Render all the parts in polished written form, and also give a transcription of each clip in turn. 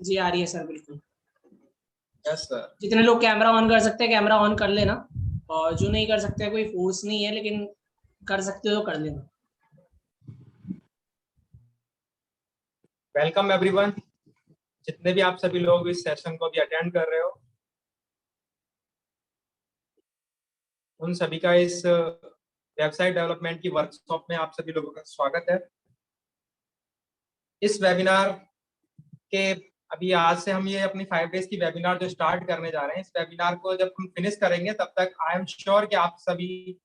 जी आ रही है सर, बिल्कुल। Yes sir. जितने लोग कैमरा ऑन कर सकते हैं कैमरा ऑन कर लेना, और जो नहीं कर सकते कोई फोर्स नहीं है, लेकिन कर सकते हो तो कर लेना। वेलकम एवरीवन, जितने भी आप सभी लोग इस सेशन को भी अटेंड कर रहे हो, उन सभी का इस वेबसाइट डेवलपमेंट की वर्कशॉप में आप सभी लोगों का स्वागत है। इस वेबिनार के अभी आज से हम ये अपनी 5 डेज की वेबिनार जो स्टार्ट करने जा रहे हैं, इस वेबिनार को जब हम फिनिश करेंगे तब तक आई एम श्योर कि आप सभी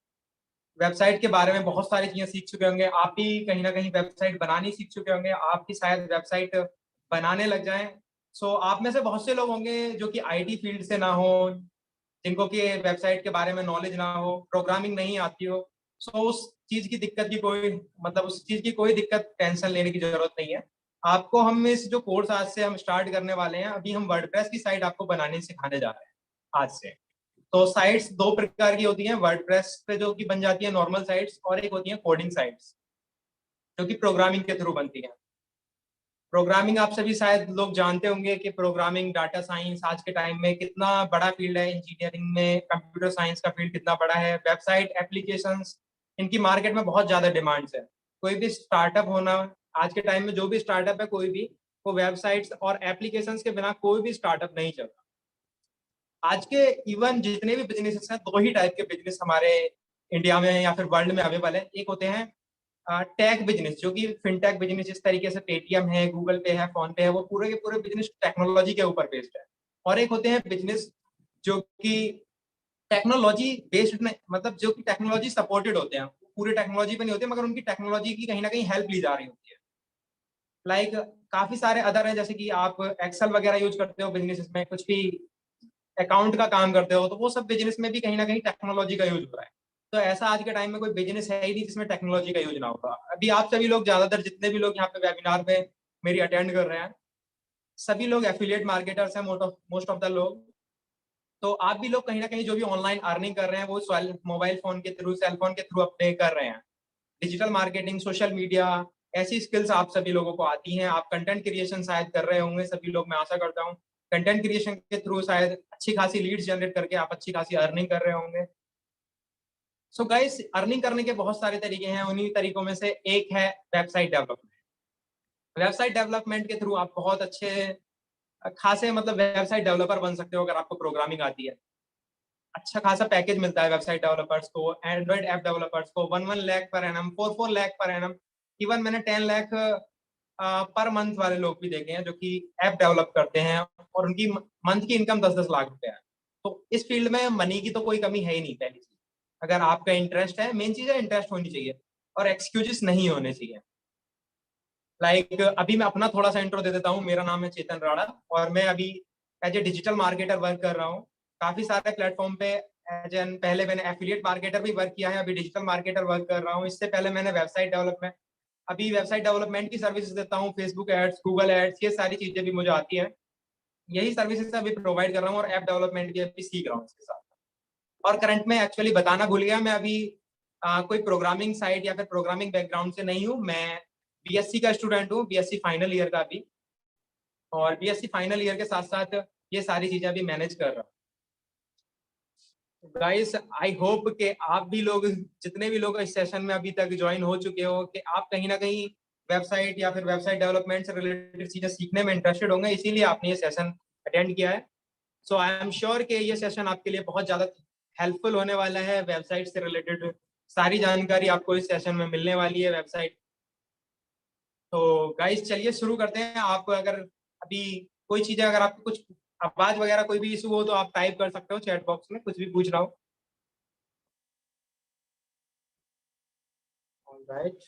वेबसाइट के बारे में बहुत सारी चीजें सीख चुके होंगे। आप भी कहीं ना कहीं वेबसाइट बनानी सीख चुके होंगे, आप भी शायद वेबसाइट बनाने लग जाएं। सो आप में से बहुत से लोग होंगे जो कि आईटी फील्ड से ना हो, जिनको कि वेबसाइट के बारे में नॉलेज ना हो, प्रोग्रामिंग नहीं आती हो। सो उस चीज की दिक्कत की कोई उस चीज की कोई दिक्कत, टेंशन लेने की जरूरत नहीं है। आपको हम इस जो कोर्स आज से हम स्टार्ट करने वाले हैं, अभी हम वर्डप्रेस की साइट आपको बनाने सिखाने जा रहे हैं आज से। तो साइट्स दो प्रकार की होती हैं वर्डप्रेस पे, जो कि बन जाती है नॉर्मल साइट्स, और एक होती है कोडिंग साइट्स जो कि प्रोग्रामिंग के थ्रू बनती हैं। प्रोग्रामिंग आप सभी शायद लोग जानते होंगे कि प्रोग्रामिंग, डाटा साइंस आज के टाइम में कितना बड़ा फील्ड है। इंजीनियरिंग में कंप्यूटर साइंस का फील्ड कितना बड़ा है। वेबसाइट एप्लीकेशंस, इनकी मार्केट में बहुत ज्यादा डिमांड्स है। कोई भी स्टार्टअप होना आज के टाइम में, जो भी स्टार्टअप है कोई भी, वो वेबसाइट्स और एप्लीकेशंस के बिना कोई भी स्टार्टअप नहीं चलता। आज के इवन जितने भी बिजनेसेस हैं, दो ही टाइप के बिजनेस हमारे इंडिया में या फिर वर्ल्ड में अवेलेबल है। एक होते हैं टेक बिजनेस, जो कि फिनटेक बिजनेस, जिस तरीके से पेटीएम है, गूगल पे है, फोन पे है, वो पूरे के पूरे बिजनेस टेक्नोलॉजी के ऊपर बेस्ड है। और एक होते हैं बिजनेस जो कि टेक्नोलॉजी बेस्ड नहीं, मतलब जो कि टेक्नोलॉजी सपोर्टेड होते हैं। पूरी टेक्नोलॉजी पे नहीं होते, मगर उनकी टेक्नोलॉजी की कहीं ना कहीं हेल्प ली जा रही होती है। लाइक काफी सारे अदर है, जैसे कि आप एक्सेल वगैरह यूज करते हो बिजनेस में, कुछ भी अकाउंट का काम करते हो, तो वो सब बिजनेस में भी कहीं ना कहीं टेक्नोलॉजी का यूज हो रहा है। तो ऐसा आज के टाइम में कोई बिजनेस है ही नहीं जिसमें टेक्नोलॉजी का यूज ना होगा। अभी आप सभी लोग, ज्यादातर जितने भी लोग यहाँ पे वेबिनार में मेरी अटेंड कर रहे हैं, सभी लोग एफिलिएट मार्केटर्स हैं, मोस्ट ऑफ द लोग। तो आप भी लोग कहीं ना कहीं जो भी ऑनलाइन अर्निंग कर रहे हैं, वो मोबाइल फोन के थ्रू, सेल फोन के थ्रू अपने कर रहे हैं। डिजिटल मार्केटिंग, सोशल मीडिया, ऐसी स्किल्स आप सभी लोगों को आती हैं। आप कंटेंट क्रिएशन शायद कर रहे होंगे सभी लोग, मैं आशा करता हूँ। कंटेंट क्रिएशन के थ्रू शायद अच्छी खासी लीड्स जनरेट करके आप अच्छी खासी अर्निंग कर रहे होंगे। सो गाइस, अर्निंग करने के बहुत सारे तरीके हैं। उन्हीं तरीकों में से एक है वेबसाइट डेवलपमेंट। वेबसाइट डेवलपमेंट के थ्रू आप बहुत अच्छे खासे, मतलब वेबसाइट डेवलपर बन सकते हो अगर आपको प्रोग्रामिंग आती है। अच्छा खासा पैकेज मिलता है वेबसाइट डेवलपर्स को, एंड्रॉइड ऐप डेवलपर्स को 1 lakh per annum, 4 lakh per annum. Even मैंने 10 लाख पर मंथ वाले लोग भी देखे हैं जो कि ऐप डेवलप करते हैं, और उनकी मंथ की इनकम 10-10 लाख रुपए है। तो इस फील्ड में मनी की तो कोई कमी है ही नहीं। पहली चीज, अगर आपका इंटरेस्ट है, मेन चीज है इंटरेस्ट होनी चाहिए, और एक्सक्यूजेस नहीं होने चाहिए। अभी मैं अपना थोड़ा सा इंट्रो दे देता हूँ। मेरा नाम है चेतन राणा, और मैं अभी as a digital marketer work कर रहा हूँ काफी सारे प्लेटफॉर्म पे। एज एन, पहले मैंने एफिलिएट मार्केटर भी वर्क किया है, अभी डिजिटल मार्केटर वर्क कर रहा हूँ। इससे पहले मैंने वेबसाइट डेवलपमेंट, अभी वेबसाइट डेवलपमेंट की सर्विसेज देता हूँ। फेसबुक एड्स, गूगल एड्स, ये सारी चीजें भी मुझे आती है। यही सर्विसेज अभी प्रोवाइड कर रहा हूँ, और ऐप डेवलपमेंट भी अभी सीख रहा हूँ इसके साथ। और करंट में एक्चुअली बताना भूल गया, मैं अभी कोई प्रोग्रामिंग साइट या फिर प्रोग्रामिंग बैकग्राउंड से नहीं हूँ। मैं बीएससी का स्टूडेंट हूँ, बीएससी फाइनल ईयर का अभी। और बीएससी फाइनल ईयर के साथ साथ ये सारी चीजें अभी मैनेज कर रहा हूँ। गाइस, आई होप कि आप भी लोग, जितने भी लोग इस सेशन में अभी तक ज्वाइन हो चुके हो, कि आप कहीं ना कहीं वेबसाइट या फिर वेबसाइट डेवलपमेंट से रिलेटेड चीजें सीखने में इंटरेस्टेड होंगे, इसीलिए आपने ये सेशन अटेंड किया है। सो आई एम श्योर कि ये सेशन आपके लिए बहुत ज्यादा हेल्पफुल होने वाला है। वेबसाइट से रिलेटेड सारी जानकारी आपको इस सेशन में मिलने वाली है। वेबसाइट, तो गाइस चलिए शुरू करते हैं। आप अगर अभी कोई चीजें, अगर आपको कुछ आवाज वगैरह कोई भी इशू हो, तो आप टाइप कर सकते हो चैट बॉक्स में, कुछ भी पूछ रहा हो। ऑलराइट,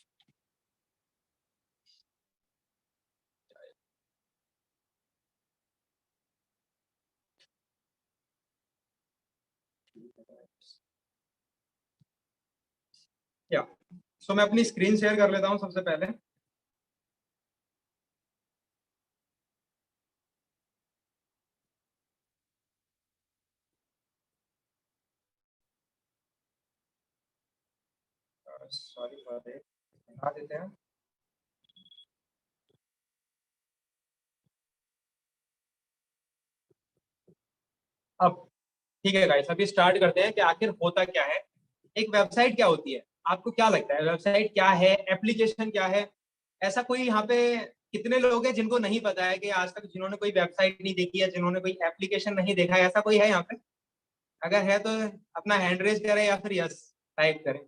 या सो मैं अपनी स्क्रीन शेयर कर लेता हूँ सबसे पहले। सॉरी फॉर दैट, हटा देते हैं। अब ठीक है गाइस, अभी स्टार्ट करते हैं कि आखिर होता क्या है, एक वेबसाइट क्या होती है। आपको क्या लगता है वेबसाइट क्या है, एप्लीकेशन क्या है? ऐसा कोई यहाँ पे कितने लोग हैं जिनको नहीं पता है, कि आज तक जिन्होंने कोई वेबसाइट नहीं देखी है, जिन्होंने कोई एप्लीकेशन नहीं देखा है, ऐसा कोई है यहाँ पे? अगर है तो अपना हैंड रेज करें या फिर यस टाइप करें।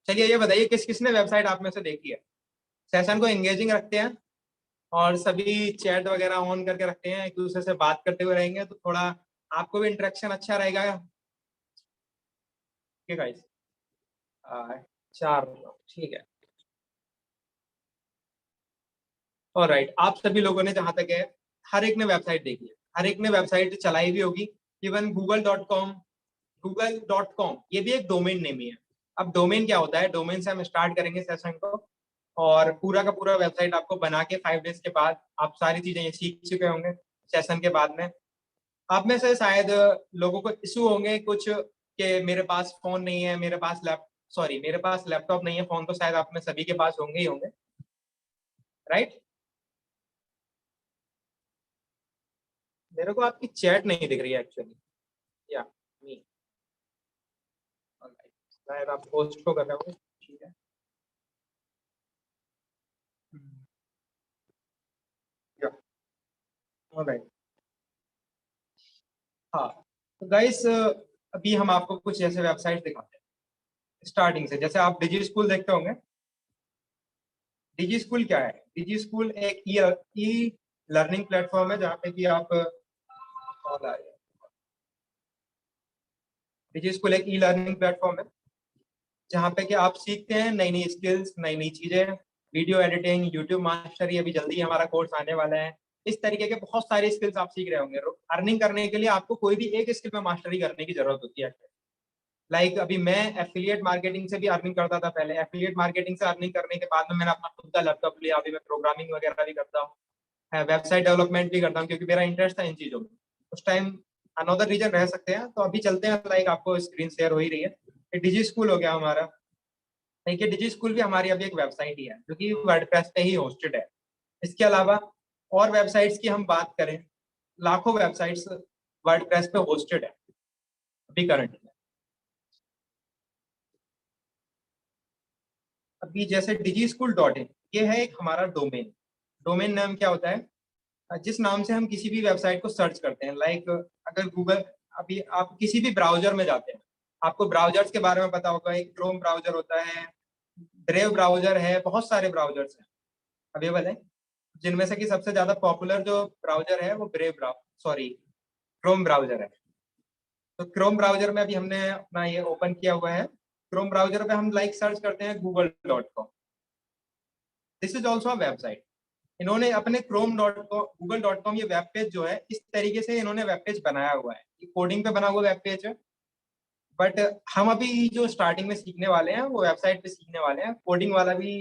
चलिए ये बताइए किस किसने वेबसाइट आप में से देखी है। सेशन को एंगेजिंग रखते हैं और सभी चैट वगैरह ऑन करके रखते हैं, एक दूसरे से बात करते हुए रहेंगे तो थोड़ा आपको भी इंटरेक्शन अच्छा रहेगा। ठीक है गाइस, 4 लोग, ठीक है। और राइट, आप सभी लोगों ने जहां तक है, हर एक ने वेबसाइट देखी है, हर एक ने वेबसाइट चलाई भी होगी। इवन गूगल.com ये भी एक डोमेन नेम ही है। अब डोमेन क्या होता है, डोमेन से हम स्टार्ट करेंगे सेशन को, और पूरा का पूरा वेबसाइट आपको बना के 5 डेज के बाद आप सारी चीजें ये सीख चुके होंगे सेशन के बाद में। आप में से शायद लोगों को इशू होंगे कुछ कि मेरे पास फोन नहीं है, मेरे पास लैपटॉप नहीं है, फोन तो शायद आप में सभी के पास होंगे ही होंगे, राइट? मेरे को आपकी चैट नहीं दिख रही है एक्चुअली, या मी, शायद आप पोस्ट को कर रहे हो, ठीक है। या ऑलराइट, हाँ। तो गाइस अभी हम आपको कुछ ऐसे वेबसाइट दिखाते हैं स्टार्टिंग से। जैसे आप डिजी स्कूल देखते होंगे। डिजी स्कूल क्या है? डिजी स्कूल एक ई लर्निंग प्लेटफॉर्म है जहाँ पे कि आप डिजी स्कूल एक ई लर्निंग प्लेटफॉर्म है जहाँ पे कि आप सीखते हैं नई नई स्किल्स, नई नई चीजें, वीडियो एडिटिंग, यूट्यूब मास्टरी, अभी जल्दी हमारा कोर्स आने वाला है। इस तरीके के बहुत सारे स्किल्स आप सीख रहे होंगे। अर्निंग करने के लिए आपको कोई भी एक स्किल में मास्टरी करने की जरूरत होती है। अभी मैं एफिलिएट मार्केटिंग से भी अर्निंग करता था पहले। एफिलिएट मार्केटिंग से अर्निंग करने के बाद में मैंने अपना खुद का लैपटॉप लिया, अभी मैं प्रोग्रामिंग वगैरह भी करता हूँ, वेबसाइट डेवलपमेंट भी करता हूँ, क्योंकि मेरा इंटरेस्ट था इन चीजों में उस टाइम। अनदर रीजन रह सकते हैं, तो अभी चलते हैं। आपको स्क्रीन शेयर हो ही रही है, डिजी स्कूल हो गया हमारा। देखिए डिजी स्कूल भी हमारी अभी एक वेबसाइट ही है जो कि वर्डप्रेस पे ही होस्टेड है। इसके अलावा और वेबसाइट्स की हम बात करें, लाखों वेबसाइट्स वर्डप्रेस पे होस्टेड है अभी करंट में। अभी जैसे digischool.in, ये है एक हमारा डोमेन। डोमेन नाम क्या होता है? जिस नाम से हम किसी भी वेबसाइट को सर्च करते हैं, अगर गूगल, अभी आप किसी भी ब्राउजर में जाते हैं, आपको ब्राउजर्स के बारे में पता होगा। एक क्रोम ब्राउजर होता है, ब्रेव ब्राउजर है, बहुत सारे ब्राउजर्स हैं अवेलेबल है, जिनमें से कि सबसे ज्यादा पॉपुलर जो ब्राउजर है वो क्रोम ब्राउजर है। तो क्रोम ब्राउजर में अभी हमने अपना ये ओपन किया हुआ है। क्रोम ब्राउजर पे हम सर्च करते हैं google.com। This is also a website. इन्होंने अपने गूगल.com ये वेब पेज जो है, इस तरीके से इन्होंने वेब पेज बनाया हुआ है, कोडिंग पे बना हुआ वेब पेज है। बट हम अभी जो स्टार्टिंग में सीखने वाले हैं वो वेबसाइट पे सीखने वाले हैं। कोडिंग वाला भी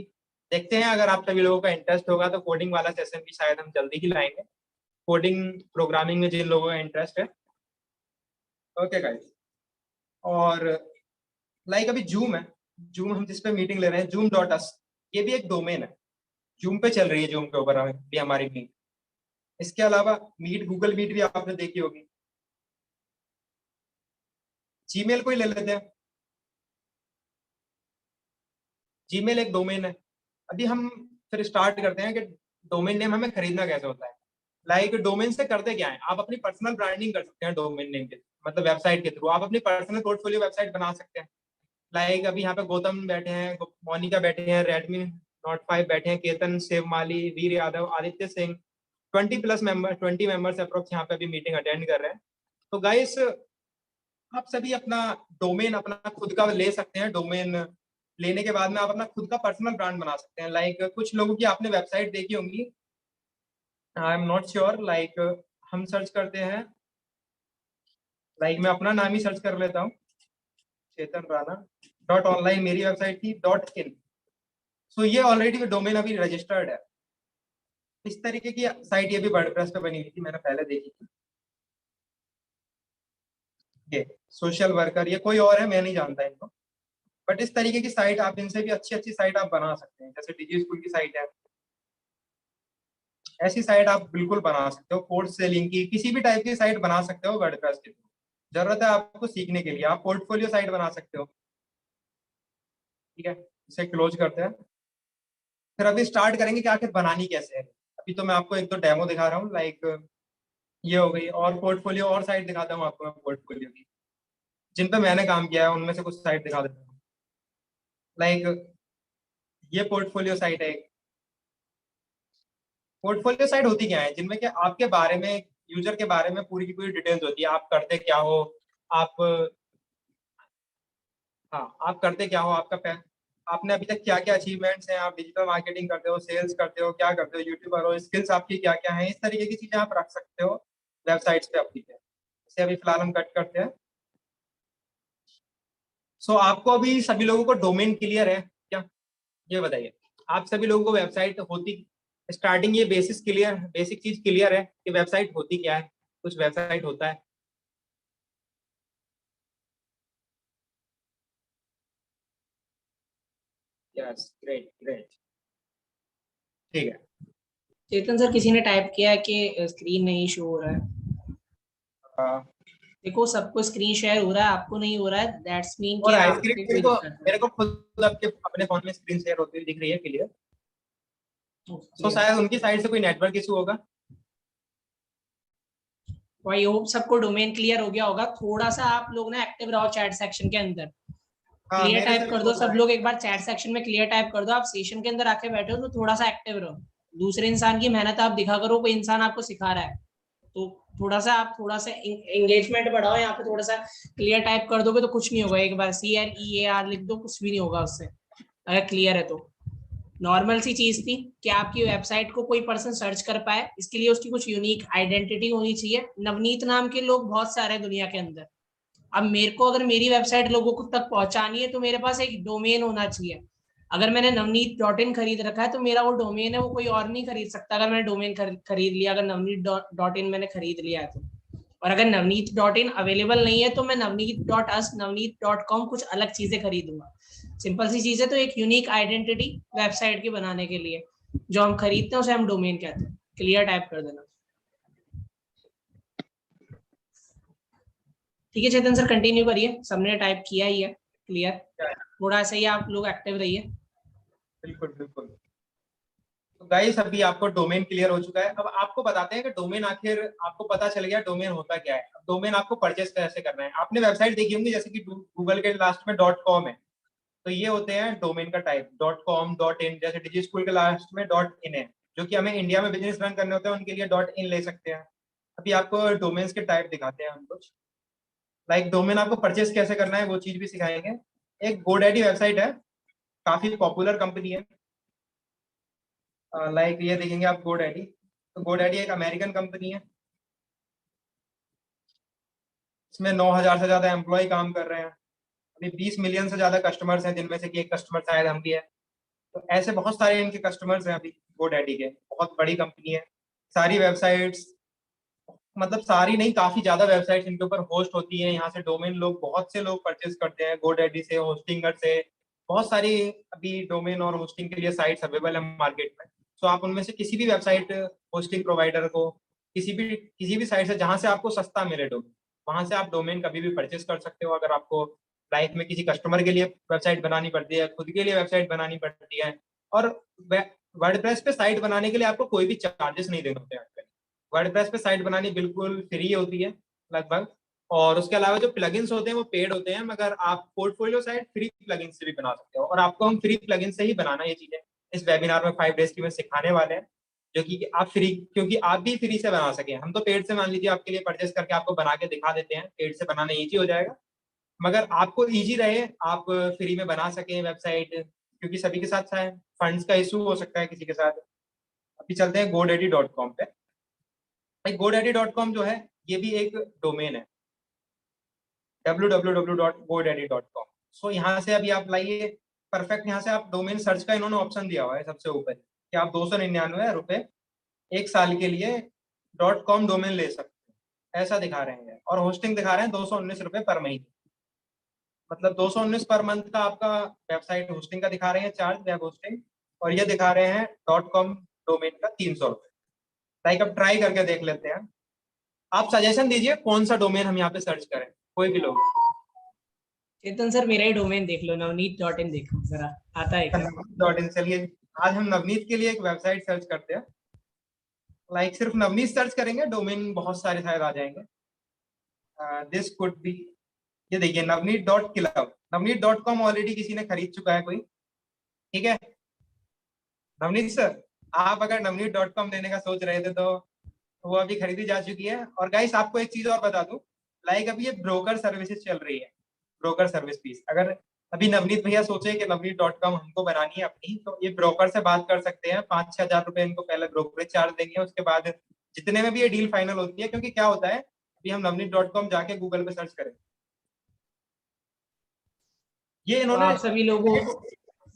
देखते हैं, अगर आप सभी लोगों का इंटरेस्ट होगा तो कोडिंग वाला सेशन भी शायद हम जल्दी ही लाएंगे, कोडिंग प्रोग्रामिंग में जिन लोगों का इंटरेस्ट है। Okay guys. और अभी जूम है, जूम हम जिस पे मीटिंग ले रहे हैं, zoom.us, ये भी एक डोमेन है। जूम पे चल रही है, जूम के ऊपर भी हमारी मीट। इसके अलावा मीट, गूगल मीट भी आपने देखी होगी। जीमेल को ही ले लेते हैं। जीमेल एक डोमेन है। अभी हम फिर स्टार्ट करते हैं कि डोमेन नेम हमें खरीदना कैसे होता है। डोमेन से करते क्या है, आप अपनी पर्सनल ब्रांडिंग कर सकते हैं डोमेन नेम के, मतलब वेबसाइट के थ्रू आप अपनी पर्सनल पोर्टफोलियो वेबसाइट बना सकते हैं। अभी यहाँ पे गौतम बैठे हैं, मोनिका बैठे हैं, रेडमी नोट 5 बैठे हैं, केतन, शिवमाली, वीर यादव, आदित्य सिंह, 20 मेंबर्स अप्रोक्स यहाँ पे अभी मीटिंग अटेंड कर रहे हैं। तो गाइस आप सभी अपना डोमेन अपना खुद का ले सकते हैं। डोमेन लेने के बाद में आप अपना खुद का पर्सनल ब्रांड बना सकते हैं। कुछ लोगों की आपने वेबसाइट देखी होंगी, आई एम नॉट श्योर। हम सर्च करते हैं, मैं अपना नाम ही सर्च कर लेता हूँ, चेतन राणा .online मेरी वेबसाइट थी .in। सो ये ऑलरेडी डोमेन अभी रजिस्टर्ड है। इस तरीके की साइट ये भी वर्डप्रेस पे बनी हुई थी, मैंने पहले देखी थी। ये सोशल वर्कर, ये कोई और है, मैं नहीं जानता इनको। बट इस तरीके की साइट आप इनसे भी अच्छी अच्छी साइट आप बना सकते हैं, जैसे डिजी स्कूल की साइट है, ऐसी साइट आप बिल्कुल बना सकते हो। कोर्स सेलिंग की किसी भी टाइप की साइट बना सकते हो वर्डप्रेस के थ्रू। जरूरत है आपको सीखने के लिए, आप पोर्टफोलियो साइट बना सकते हो। ठीक है, इसे क्लोज करते हैं। फिर अभी स्टार्ट करेंगे कि आखिर बनानी कैसे है। अभी तो मैं आपको एक दो डेमो दिखा रहा हूँ, लाइक ये हो गई, और पोर्टफोलियो और साइट दिखाता हूँ आपको मैं पोर्टफोलियो की, जिन पे मैंने काम किया है उनमें से कुछ साइट दिखा देता हूँ। लाइक ये पोर्टफोलियो साइट है। पोर्टफोलियो साइट होती क्या है, जिनमें कि आपके बारे में, यूजर के बारे में पूरी की पूरी डिटेल्स होती है। आप करते क्या हो, आप, हाँ, आप करते क्या हो, आपने अभी तक क्या क्या अचीवमेंट्स हैं, आप डिजिटल मार्केटिंग करते हो, सेल्स करते हो, क्या करते हो, यूट्यूबर हो, स्किल्स आपकी क्या क्या हैं, इस तरीके की चीजें आप रख सकते हो वेबसाइट्स पे अपनी पे। इसे अभी फिलहाल हम कट करते हैं। सो आपको अभी सभी लोगों को डोमेन क्लियर है क्या, ये बताइए। आप सभी लोगों को वेबसाइट होती, स्टार्टिंग ये बेसिस क्लियर, बेसिक चीज क्लियर है कि वेबसाइट होती क्या है, कुछ वेबसाइट होता है। Yes, great great. ठीक है। चेतन सर, किसी ने टाइप किया है कि स्क्रीन नहीं शो हो रहा है। हाँ, देखो, सबको स्क्रीन शेयर हो रहा है, आपको नहीं हो रहा है, दैट्स मीन कि और आइसक्रीम आपको मेरे कोई को, दिक्कत है। मेरे को खुद आपके अपने फोन में स्क्रीन शेयर होती हुई दिख रही है क्लियर। सो ओके, शायद उनकी साइड से कोई नेटवर्क इशू होगा। आई होप सबको डोमेन क्लियर हो गया होगा। थोड़ा सा आप लोग ना एक्टिव रहो चैट सेक्शन के अंदर, हाँ, क्लियर मेरे टाइप से भी कर हो दो रहा सब है। लोग। एक बार चैट सेक्शन में क्लियर टाइप कर दो। आप सेशन के अंदर आके बैठे हो तो थोड़ा सा एक्टिव रहो, दूसरे इंसान की मेहनत आप दिखा करो। कोई इंसान आपको सिखा रहा है तो थोड़ा सा आप थोड़ा सा एंगेजमेंट बढ़ाओ। यहाँ पे थोड़ा सा क्लियर टाइप कर दोगे तो कुछ नहीं होगा। एक बार CLEAR लिख दो, कुछ भी नहीं होगा उससे, अगर क्लियर है तो। नॉर्मल सी चीज थी कि आपकी वेबसाइट को कोई पर्सन सर्च कर पाए, इसके लिए उसकी कुछ यूनिक आइडेंटिटी होनी चाहिए। नवनीत नाम के लोग बहुत सारे हैं दुनिया के अंदर। अब मेरे को अगर मेरी वेबसाइट लोगों को तक पहुंचानी है तो मेरे पास एक डोमेन होना चाहिए। अगर मैंने navneet.in खरीद रखा है तो मेरा वो डोमेन है, वो कोई और नहीं खरीद सकता। अगर मैंने डोमेन खरीद लिया, अगर navneet.in मैंने खरीद लिया है तो। और अगर navneet.in अवेलेबल नहीं है तो मैं navneet.us, navneet.com कुछ अलग चीजें खरीदूंगा। सिंपल सी चीज है। तो एक यूनिक आइडेंटिटी वेबसाइट की बनाने के लिए जो हम खरीदते हैं उसे हम डोमेन कहते हैं। क्लियर टाइप कर देना। ठीक है चेतन सर, कंटिन्यू करिए। सबने टाइप किया ही है क्लियर। क्या है? थोड़ा सा ही आप लोग एक्टिव रहिए। बिल्कुल बिल्कुल। तो गाइस अभी आपको डोमेन क्लियर हो चुका है। अब आपको बताते हैं कि डोमेन, आखिर आपको पता चल गया डोमेन होता क्या है। अब डोमेन आपको परचेस कैसे करना है। आपने वेबसाइट देखी होंगी, जैसे कि गूगल के लास्ट में .com है, तो ये होते हैं डोमेन का टाइप। .com, .in, जैसे डिजी स्कूल के लास्ट में .in है, जो कि हमें इंडिया में बिजनेस रन करने होते हैं उनके लिए .in ले सकते हैं। अभी आपको डोमेन्स के टाइप दिखाते हैं हम कुछ। लाइक डोमेन आपको परचेस कैसे करना है वो चीज भी सिखाएंगे। एक GoDaddy वेबसाइट है, काफी पॉपुलर कंपनी है। लाइक ये देखेंगे आप GoDaddy, तो GoDaddy एक अमेरिकन कंपनी है। इसमें 9,000 से ज्यादा एम्प्लॉय काम कर रहे हैं। अभी 20 मिलियन से ज्यादा कस्टमर्स हैं, जिनमें से कि एक कस्टमर शायद हम भी है। तो ऐसे बहुत सारे इनके कस्टमर्स हैं अभी GoDaddy के। बहुत बड़ी कंपनी है। सारी वेबसाइट्स, मतलब सारी नहीं, काफी ज्यादा वेबसाइट्स इनके ऊपर होस्ट होती हैं। यहाँ से डोमेन लोग, बहुत से लोग परचेज करते हैं GoDaddy से, होस्टिंगर से। बहुत सारी अभी डोमेन और होस्टिंग के लिए साइट्स अवेलेबल है मार्केट में। तो आप उनमें से किसी भी वेबसाइट होस्टिंग प्रोवाइडर को, किसी भी साइट से जहां से आपको सस्ता मिले डोमेन, वहां से आप डोमेन कभी भी परचेज कर सकते हो। अगर आपको लाइफ में किसी कस्टमर के लिए वेबसाइट बनानी पड़ती है, खुद के लिए वेबसाइट बनानी पड़ती है, और वर्डप्रेस पे साइट बनाने के लिए आपको कोई भी चार्जेस नहीं देने होते हैं। वर्डप्रेस पे साइट बनानी बिल्कुल फ्री होती है लगभग। और उसके अलावा जो प्लगइन्स होते हैं वो पेड होते हैं, मगर आप पोर्टफोलियो साइट फ्री प्लगइन से भी बना सकते हो। और आपको हम फ्री प्लगइन से ही बनाना ये चीजें इस वेबिनार में 5 डेज की में सिखाने वाले हैं, जो कि आप फ्री, क्योंकि आप भी फ्री से बना सकें। हम तो पेड से, मान लीजिए, आपके लिए परचेस करके आपको बना के दिखा देते हैं, पेड से बनाना ईजी हो जाएगा। मगर आपको ईजी रहे, आप फ्री में बना सकें वेबसाइट, क्योंकि सभी के साथ फंड्स का इशू हो सकता है किसी के साथ। अभी चलते हैं GoDaddy.com पे। भाई GoDaddy.com जो है, ये भी एक डोमेन है, www.godaddy.com। सो यहाँ से अभी आप लाइए, परफेक्ट, यहाँ से आप डोमेन सर्च का इन्होंने ऑप्शन दिया हुआ है सबसे ऊपर कि आप 299 रुपए एक साल के लिए .com डोमेन ले सकते हैं, ऐसा दिखा रहे हैं। और होस्टिंग दिखा रहे हैं 219 रुपए पर महीने। मतलब 219 पर मंथ का आपका वेबसाइट होस्टिंग का दिखा रहे हैं चार्ज, वेब होस्टिंग, और ये दिखा रहे हैं .com डोमेन का 300 रुपये। लाइक अब ट्राई करके देख लेते हैं। आप सजेशन दीजिए कौन सा डोमेन हम यहाँ पे सर्च करें, कोई भी लोग। चेतन सर मेरा ही डोमेन देख लो, navneet.in देखो जरा, आता है क्या? navneet.in, चलिए आज हम नवनीत के लिए एक वेबसाइट सर्च करते हैं। लाइक सिर्फ नवनीत सर्च करेंगे, डोमेन बहुत सारे शायद आ जाएंगे। दिस कुड बी, ये देखिए navneet.club, navneet.com ऑलरेडी किसी ने खरीद चुका है कोई, ठीक है। नवनीत सर, आप अगर navneet.com लेने का सोच रहे थे तो वो अभी खरीदी जा चुकी है। और गाइस आपको एक चीज और बता दूं, लाइक अभी ये ब्रोकर सर्विसेज चल रही है, ब्रोकर सर्विस फीस। अगर अभी नवनीत भैया सोचे कि navneet.com हमको बनानी है अपनी, तो ये ब्रोकर से बात कर सकते हैं। 5-6 हजार रुपए इनको पहले ब्रोकरेज चार्ज देंगे, उसके बाद जितने में भी ये डील फाइनल होती है। क्योंकि क्या होता है, अभी हम navneet.com जाके गूगल पे सर्च करें, ये तो इन्होंने, आप सभी लोगों को,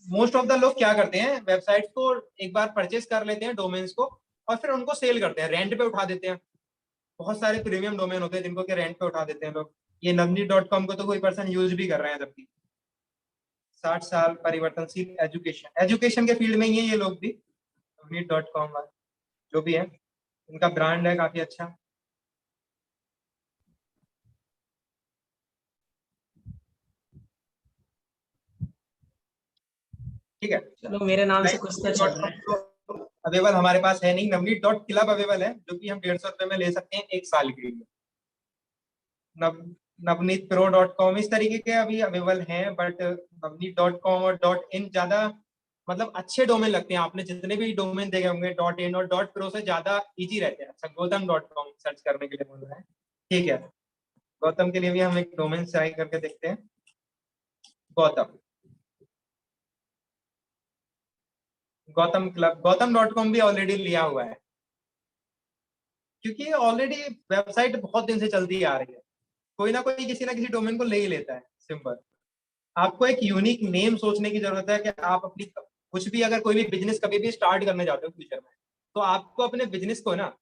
मोस्ट ऑफ द लोग क्या करते हैं, वेबसाइट्स को एक बार परचेज कर लेते हैं डोमेन्स को, और फिर उनको सेल करते हैं, रेंट पे उठा देते हैं। बहुत सारे प्रीमियम डोमेन होते हैं जिनको कि रेंट पे उठा देते हैं लोग। ये navneet.com को तो कोई पर्सन यूज भी कर रहे हैं, जबकि 60 साल परिवर्तनशील एजुकेशन, एजुकेशन के फील्ड में ही है ये लोग भी। navneet.com जो भी है, इनका ब्रांड है काफी अच्छा। ठीक है, चलो मेरे नाम से कुछ तो चल रहा है। navneet.com अवेलेबल हमारे पास है नहीं। navneet.club अवेलेबल है, जो कि हम 150 रुपए में ले सकते हैं 1 साल के लिए। नव navneetpro.com इस तरीके के अभी अवेलेबल हैं, बट navneet.com और .in ज्यादा मतलब अच्छे डोमेन लगते हैं। आपने जितने भी डोमेन देखे होंगे .in और .pro से ज्यादा इजी रहते हैं। अच्छा, गौतम.com सर्च करने के लिए बोल रहे हैं, ठीक है। गौतम के लिए भी हम एक डोमेन ट्राई करके देखते हैं। गौतम, गौतम क्लब, गौतम.com भी ऑलरेडी लिया हुआ है, क्योंकि ऑलरेडी वेबसाइट बहुत दिन से चलती आ रही है। कोई ना कोई किसी ना किसी डोमेन को ले ही लेता है, सिंपल। आपको एक यूनिक नेम सोचने की जरूरत है कि आप अपनी कुछ भी, अगर कोई भी बिजनेस कभी भी स्टार्ट करने जाते हो फ्यूचर में, तो आपको अपने बिजनेस को ना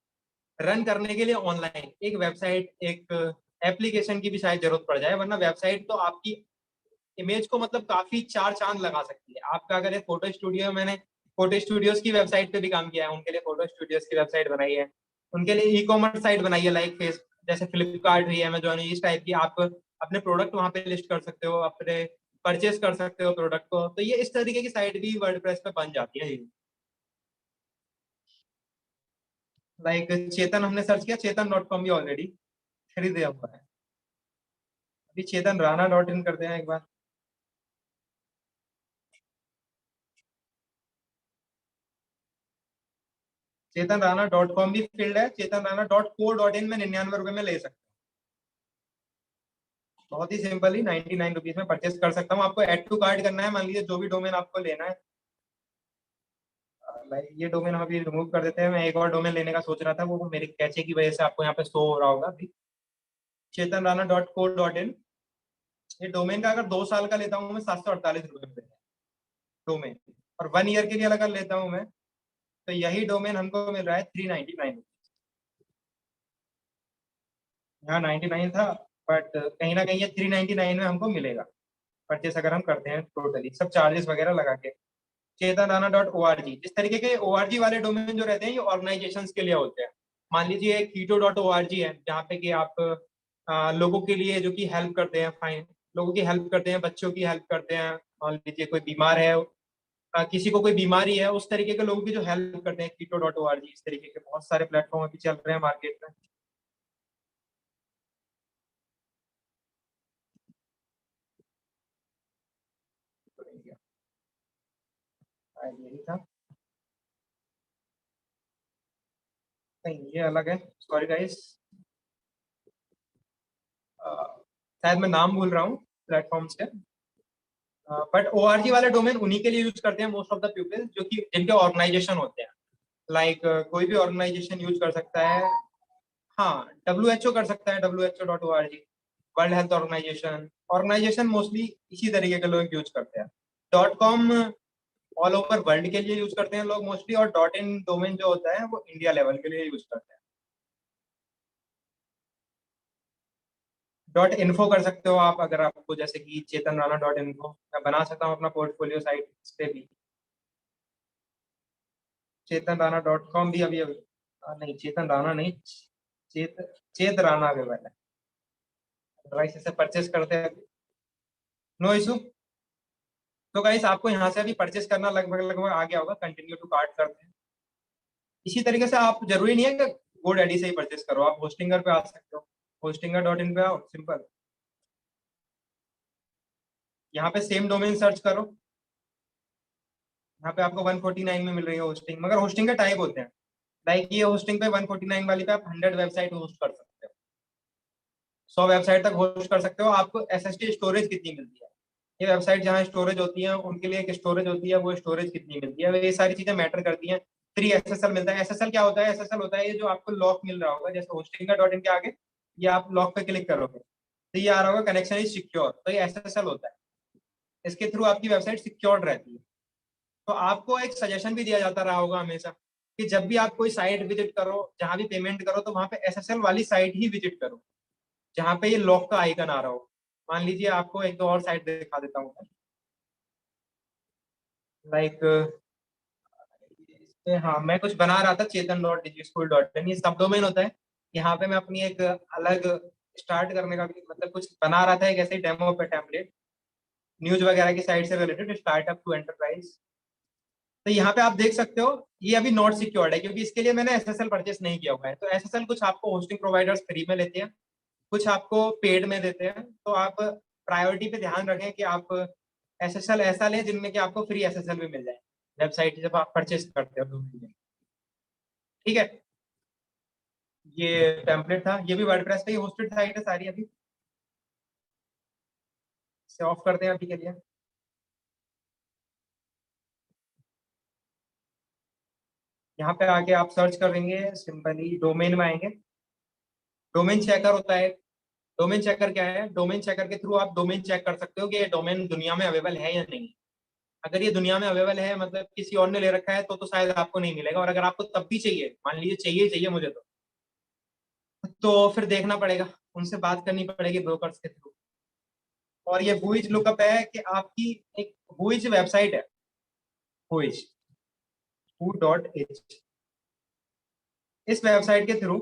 रन करने के लिए ऑनलाइन एक वेबसाइट, एक एप्लीकेशन की भी शायद जरूरत पड़ जाए। वरना वेबसाइट तो आपकी इमेज को मतलब काफी चार चांद लगा सकती है। आपका अगर एक फोटो स्टूडियो, मैंने फोटो स्टूडियोज की वेबसाइट पे भी काम किया है, उनके लिए फोटो स्टूडियोज की वेबसाइट बनाई है, उनके लिए ई कॉमर्स साइट बनाई है, लाइक फेस जैसे फ्लिपकार्ट हुई, अमेजोन, इस टाइप की। आप अपने प्रोडक्ट वहां पे लिस्ट कर सकते हो, अपने परचेज कर सकते हो प्रोडक्ट को। तो ये इस तरीके की साइट भी वर्डप्रेस पे बन जाती है। लाइक चेतन हमने सर्च किया, चेतन.com भी ऑलरेडी खरीदे हुआ है। अभी चेतन राणा .in करते हैं एक बार। चेतन राणा .com भी फील्ड है। चेतन राणा .co.in में 99 रुपए में ले सकते हैं। बहुत ही सिंपली 99 रुपीज में परचेस कर सकता हूँ। आपको एड टू कार्ट करना है, मान लीजिए जो भी डोमेन आपको लेना है। लाइक ये डोमेन हम अभी रिमूव कर देते हैं। मैं एक और डोमेन लेने का सोच रहा था, वो मेरे कैचे की वजह से आपको यहाँ पे शो हो रहा होगा अभी। चेतन राणा .co.in, ये डोमेन का अगर 2 साल का लेता हूँ मैं 748 रुपए में डोमेन, और 1 ईयर के लिए अगर लेता हूँ मैं, तो यही डोमेन हमको मिल रहा है 399। यहाँ 99 था, बट कहीं ना कहीं ये 399 में हमको मिलेगा परचेस, अगर हम करते हैं टोटली सब चार्जेस वगैरह लगा के। चेतन राणा .org, इस तरीके के org वाले डोमेन जो रहते हैं, ये ऑर्गेनाइजेशन के लिए होते हैं। मान लीजिए keto.org है, जहाँ पे कि आप लोगों के लिए जो कि हेल्प करते हैं, फाइन, लोगों की हेल्प करते हैं, बच्चों की हेल्प करते हैं। मान लीजिए कोई बीमार है, किसी को कोई बीमारी है, उस तरीके के लोगों की जो हेल्प करते हैं, keto.org। इस तरीके के बहुत सारे प्लेटफॉर्म अभी चल रहे हैं मार्केट में। यही था, नहीं ये अलग है, सॉरी गाइस, शायद मैं नाम भूल रहा हूँ प्लेटफॉर्म्स के। बट ORG वाले डोमेन उन्हीं के लिए यूज करते हैं मोस्ट ऑफ द पीपल, जो कि जिनके ऑर्गेनाइजेशन होते हैं। लाइक कोई भी ऑर्गेनाइजेशन यूज कर सकता है। हाँ, WHO कर सकता है, WHO.org, world health organisation. Organisation mostly इसी तरीके के लोग यूज करते हैं। .com ऑल ओवर वर्ल्ड के लिए यूज करते हैं लोग मोस्टली, और .in डोमेन जो होता है वो इंडिया लेवल के लिए यूज करते हैं। .info कर सकते हो आप, अगर आपको जैसे कि चेतन राणा .info, मैं बना सकता हूँ अपना पोर्टफोलियो साइट इस पे भी। चेतन राणा .com भी अभी नहीं, चेतन राणा नहीं, चेत चेत राणा अवेलेबल है, अदरवाइज इसे परचेस करते हैं, नो इशू। तो गाइस आपको यहाँ से अभी परचेस करना लगभग लगभग आ गया होगा, कंटिन्यू टू कार्ट करते हैं। इसी तरीके से आप, जरूरी नहीं है कि GoDaddy से ही परचेस करो, आप होस्टिंगर पे आ सकते हो, hostinger.in पे आओ, सिंपल। यहाँ पे सेम डोमेन सर्च करो, यहाँ पे आपको 149 में मिल रही है होस्टिंग, मगर होस्टिंग के टाइप होते हैं। लाइक ये होस्टिंग पे 149 वाली पे आप 100 वेबसाइट होस्ट कर सकते हो, 100 वेबसाइट तक होस्ट कर सकते हो। आपको SSD स्टोरेज कितनी मिलती है, ये वेबसाइट जहाँ स्टोरेज होती है उनके लिए एक स्टोरेज होती है, वो स्टोरेज कितनी मिलती है, ये सारी चीजें मैटर करती हैं। फ्री SSL मिलता है। SSL क्या होता है? SSL होता है ये जो आपको लॉक मिल रहा होगा, जैसे hostinger.in के आगे ये आप लॉक पे क्लिक करोगे तो ये आ रहा होगा कनेक्शन इज सिक्योर, तो ये SSL होता है। इसके थ्रू आपकी वेबसाइट सिक्योर्ड रहती है। तो आपको एक सजेशन भी दिया जाता रहा होगा हमेशा कि जब भी आप कोई साइट विजिट करो, जहां भी पेमेंट करो, तो वहां पे SSL वाली साइट ही विजिट करो जहां पे ये लॉक का आइकन आ रहा हो। मान लीजिए आपको एक दो और साइट दिखा देता हूँ, लाइक हाँ, मैं कुछ बना रहा था chetan.digischool.in, ये सब डोमेन होता है। यहाँ पे मैं अपनी एक अलग स्टार्ट करने का भी, मतलब कुछ बना रहा था एक ऐसे ही डेमो पे टेम्पलेट, न्यूज वगैरह की साइट से रिलेटेड, स्टार्टअप टू एंटरप्राइज। तो यहाँ पे आप देख सकते हो ये अभी नॉट सिक्योर्ड है, क्योंकि इसके लिए मैंने SSL परचेस नहीं किया हुआ है। तो SSL कुछ आपको होस्टिंग प्रोवाइडर्स फ्री में लेते हैं, कुछ आपको पेड में देते हैं। तो आप प्रायोरिटी पे ध्यान रखें कि आप SSL ऐसा लें जिनमें कि आपको फ्री SSL भी मिल जाए वेबसाइट जब आप परचेस करते हो डोमेन में। ठीक है, ये टेम्पलेट था, ये भी वर्डप्रेस पे ही होस्टेड साइट है सारी। अभी इसे ऑफ करते हैं अभी के लिए। यहाँ पे आके आप सर्च करेंगे, सिंपली डोमेन में आएंगे, डोमेन चेकर होता है। डोमेन चेकर क्या है? डोमेन चेकर के थ्रू आप डोमेन चेक कर सकते हो कि ये डोमेन दुनिया में अवेलेबल है या नहीं। अगर ये दुनिया में अवेलेबल है, मतलब किसी और ने ले रखा है, तो शायद आपको नहीं मिलेगा। और अगर आपको तब भी चाहिए, मान लीजिए चाहिए चाहिए मुझे, तो फिर देखना पड़ेगा, उनसे बात करनी पड़ेगी ब्रोकर्स के थ्रू। और ये हुइज लुकअप है कि आपकी एक हुइज वेबसाइट है, हुइज who.h, इस वेबसाइट के थ्रू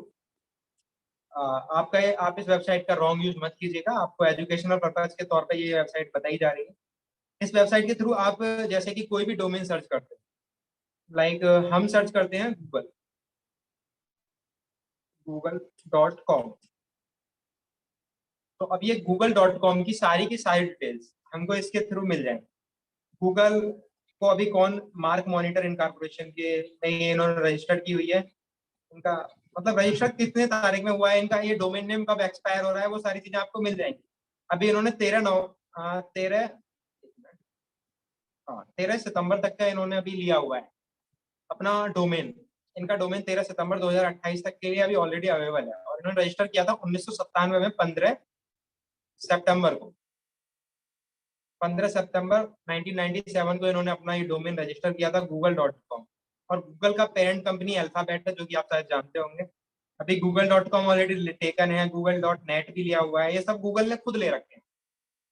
आपका आप इस वेबसाइट का रॉन्ग यूज मत कीजिएगा, आपको एजुकेशनल पर्पज के तौर पे ये वेबसाइट बताई जा रही है। इस वेबसाइट के थ्रू आप जैसे कि कोई भी डोमेन सर्च करते हैं, लाइक हम सर्च करते हैं गूगल.com, तो अब ये गूगल.com की सारी डिटेल्स हमको इसके थ्रू मिल जाएंगे। गूगल को अभी कौन, मार्क मॉनिटर इनकॉर्पोरेशन के नई इन्होंने रजिस्टर की हुई है, इनका मतलब रजिस्टर कितने तारीख में हुआ है, इनका ये डोमेन नेम कब एक्सपायर हो रहा है, वो सारी चीजें आपको मिल जाएंगी। अभी इन्होंने 13 सितंबर तक का इन्होंने अभी लिया हुआ है अपना डोमेन। इनका डोमेन 13 सितंबर 2028 तक के लिए अभी ऑलरेडी अवेलेबल है, और इन्होंने रजिस्टर किया था 1997 में 15 सितंबर को। 15 सितंबर 1997 को इन्होंने अपना ये डोमेन रजिस्टर किया था google.com। और गूगल का पेरेंट कंपनी अल्फाबेट है, जो कि आप शायद जानते होंगे। अभी google.com ऑलरेडी टेकन है, google.net भी लिया हुआ है, ये सब गूगल ने खुद ले रखे हैं।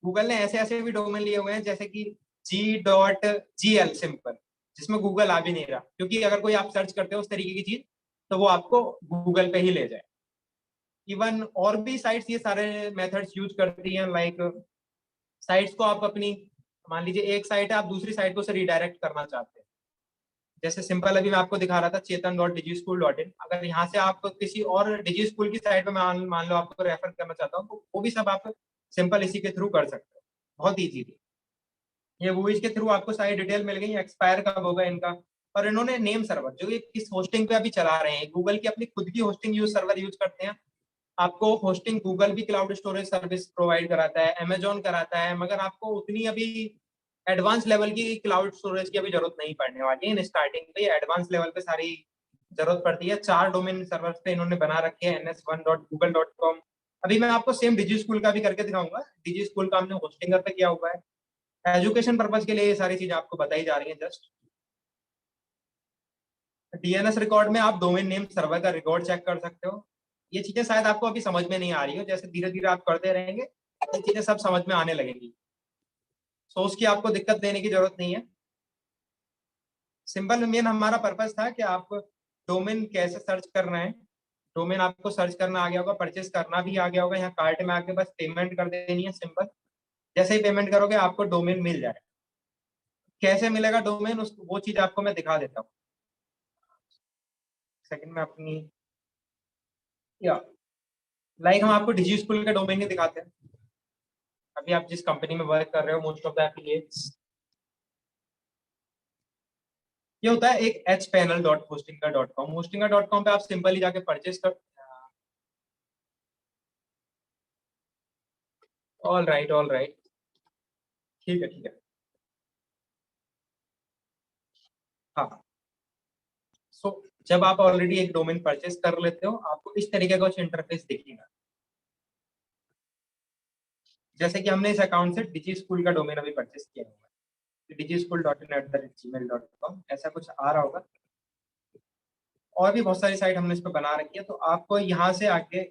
गूगल ने ऐसे ऐसे भी डोमेन लिए हुए हैं जैसे कि G.gl सिंपल, जिसमें गूगल आ भी नहीं रहा, क्योंकि अगर कोई आप सर्च करते हो उस तरीके की चीज तो वो आपको गूगल पे ही ले जाए। इवन और भी साइट्स ये सारे मेथड्स यूज करती हैं, लाइक साइट्स को आप अपनी, मान लीजिए एक साइट है, आप दूसरी साइट को से रिडायरेक्ट करना चाहते हैं, जैसे सिंपल अभी मैं आपको दिखा रहा था chetan.digischool.in, अगर यहाँ से आप किसी और डिजी स्कूल की साइट पे मान लो आपको रेफर करना चाहता हूँ, तो वो भी सब आप सिंपल इसी के थ्रू कर सकते हो, बहुत ईजी थी। ये मूवीज के थ्रू आपको सारी डिटेल मिल गई, एक्सपायर कब होगा इनका। और इन्होंने नेम सर्वर जो ये किस होस्टिंग पे अभी चला रहे हैं, गूगल की अपनी खुद की होस्टिंग यूज सर्वर यूज करते हैं। आपको होस्टिंग गूगल भी क्लाउड स्टोरेज सर्विस प्रोवाइड कराता है, अमेजोन कराता है, मगर आपको उतनी अभी एडवांस लेवल की क्लाउड स्टोरेज की अभी जरूरत नहीं पड़ने वाली है। इन स्टार्टिंग पे एडवांस लेवल पे सारी जरूरत पड़ती है। 4 डोमेन सर्वर्स पे इन्होंने बना रखे हैं, ns1.google.com। अभी मैं आपको सेम डिजी स्कूल का भी करके दिखाऊंगा, डिजी स्कूल का हमने होस्टिंगर पे किया हुआ है। एजुकेशन पर्पज के लिए ये सारी चीजें आपको बताई जा रही है। जस्ट DNS रिकॉर्ड में आप डोमेन नेम सर्वर का रिकॉर्ड चेक कर सकते हो, ये चीजें शायद आपको अभी समझ में नहीं आ रही हो, जैसे धीरे धीरे आप करते रहेंगे ये चीजें सब समझ में आने लगेंगी। सो उसकी आपको दिक्कत लेने की जरूरत नहीं है। सिंपल मेन हमारा पर्पस था कि आप डोमेन कैसे सर्च कर रहे हैं। डोमेन आपको सर्च करना आ गया होगा, परचेस करना भी आ गया होगा, यहाँ कार्ट में आके बस पेमेंट कर देनी है सिंपल। जैसे ही पेमेंट करोगे आपको डोमेन मिल जाएगा। कैसे मिलेगा डोमेन, उस वो चीज आपको मैं दिखा देता हूँ सेकंड में अपनी। या लाइक हम आपको डिजी स्कूल के डोमेन ही दिखाते हैं। अभी आप जिस कंपनी में वर्क कर रहे हो, मोस्ट ऑफ द एफिलिएट्स, ये होता है एक hpanel.hostinga.com। hostinga.com पे आप सिंपली जाके परचेस कर। ऑल राइट, ठीक है ठीक है। हाँ, सो जब आप ऑलरेडी एक डोमेन परचेस कर लेते हो, आपको इस तरीके का कुछ इंटरफेस दिखेगा। जैसे कि हमने इस अकाउंट से डिजी स्कूल का डोमेन अभी परचेस किया हुआ है, digischool.in@gmail.com, ऐसा कुछ आ रहा होगा। और भी बहुत सारी साइट हमने इस पर बना रखी है। तो आपको यहाँ से आके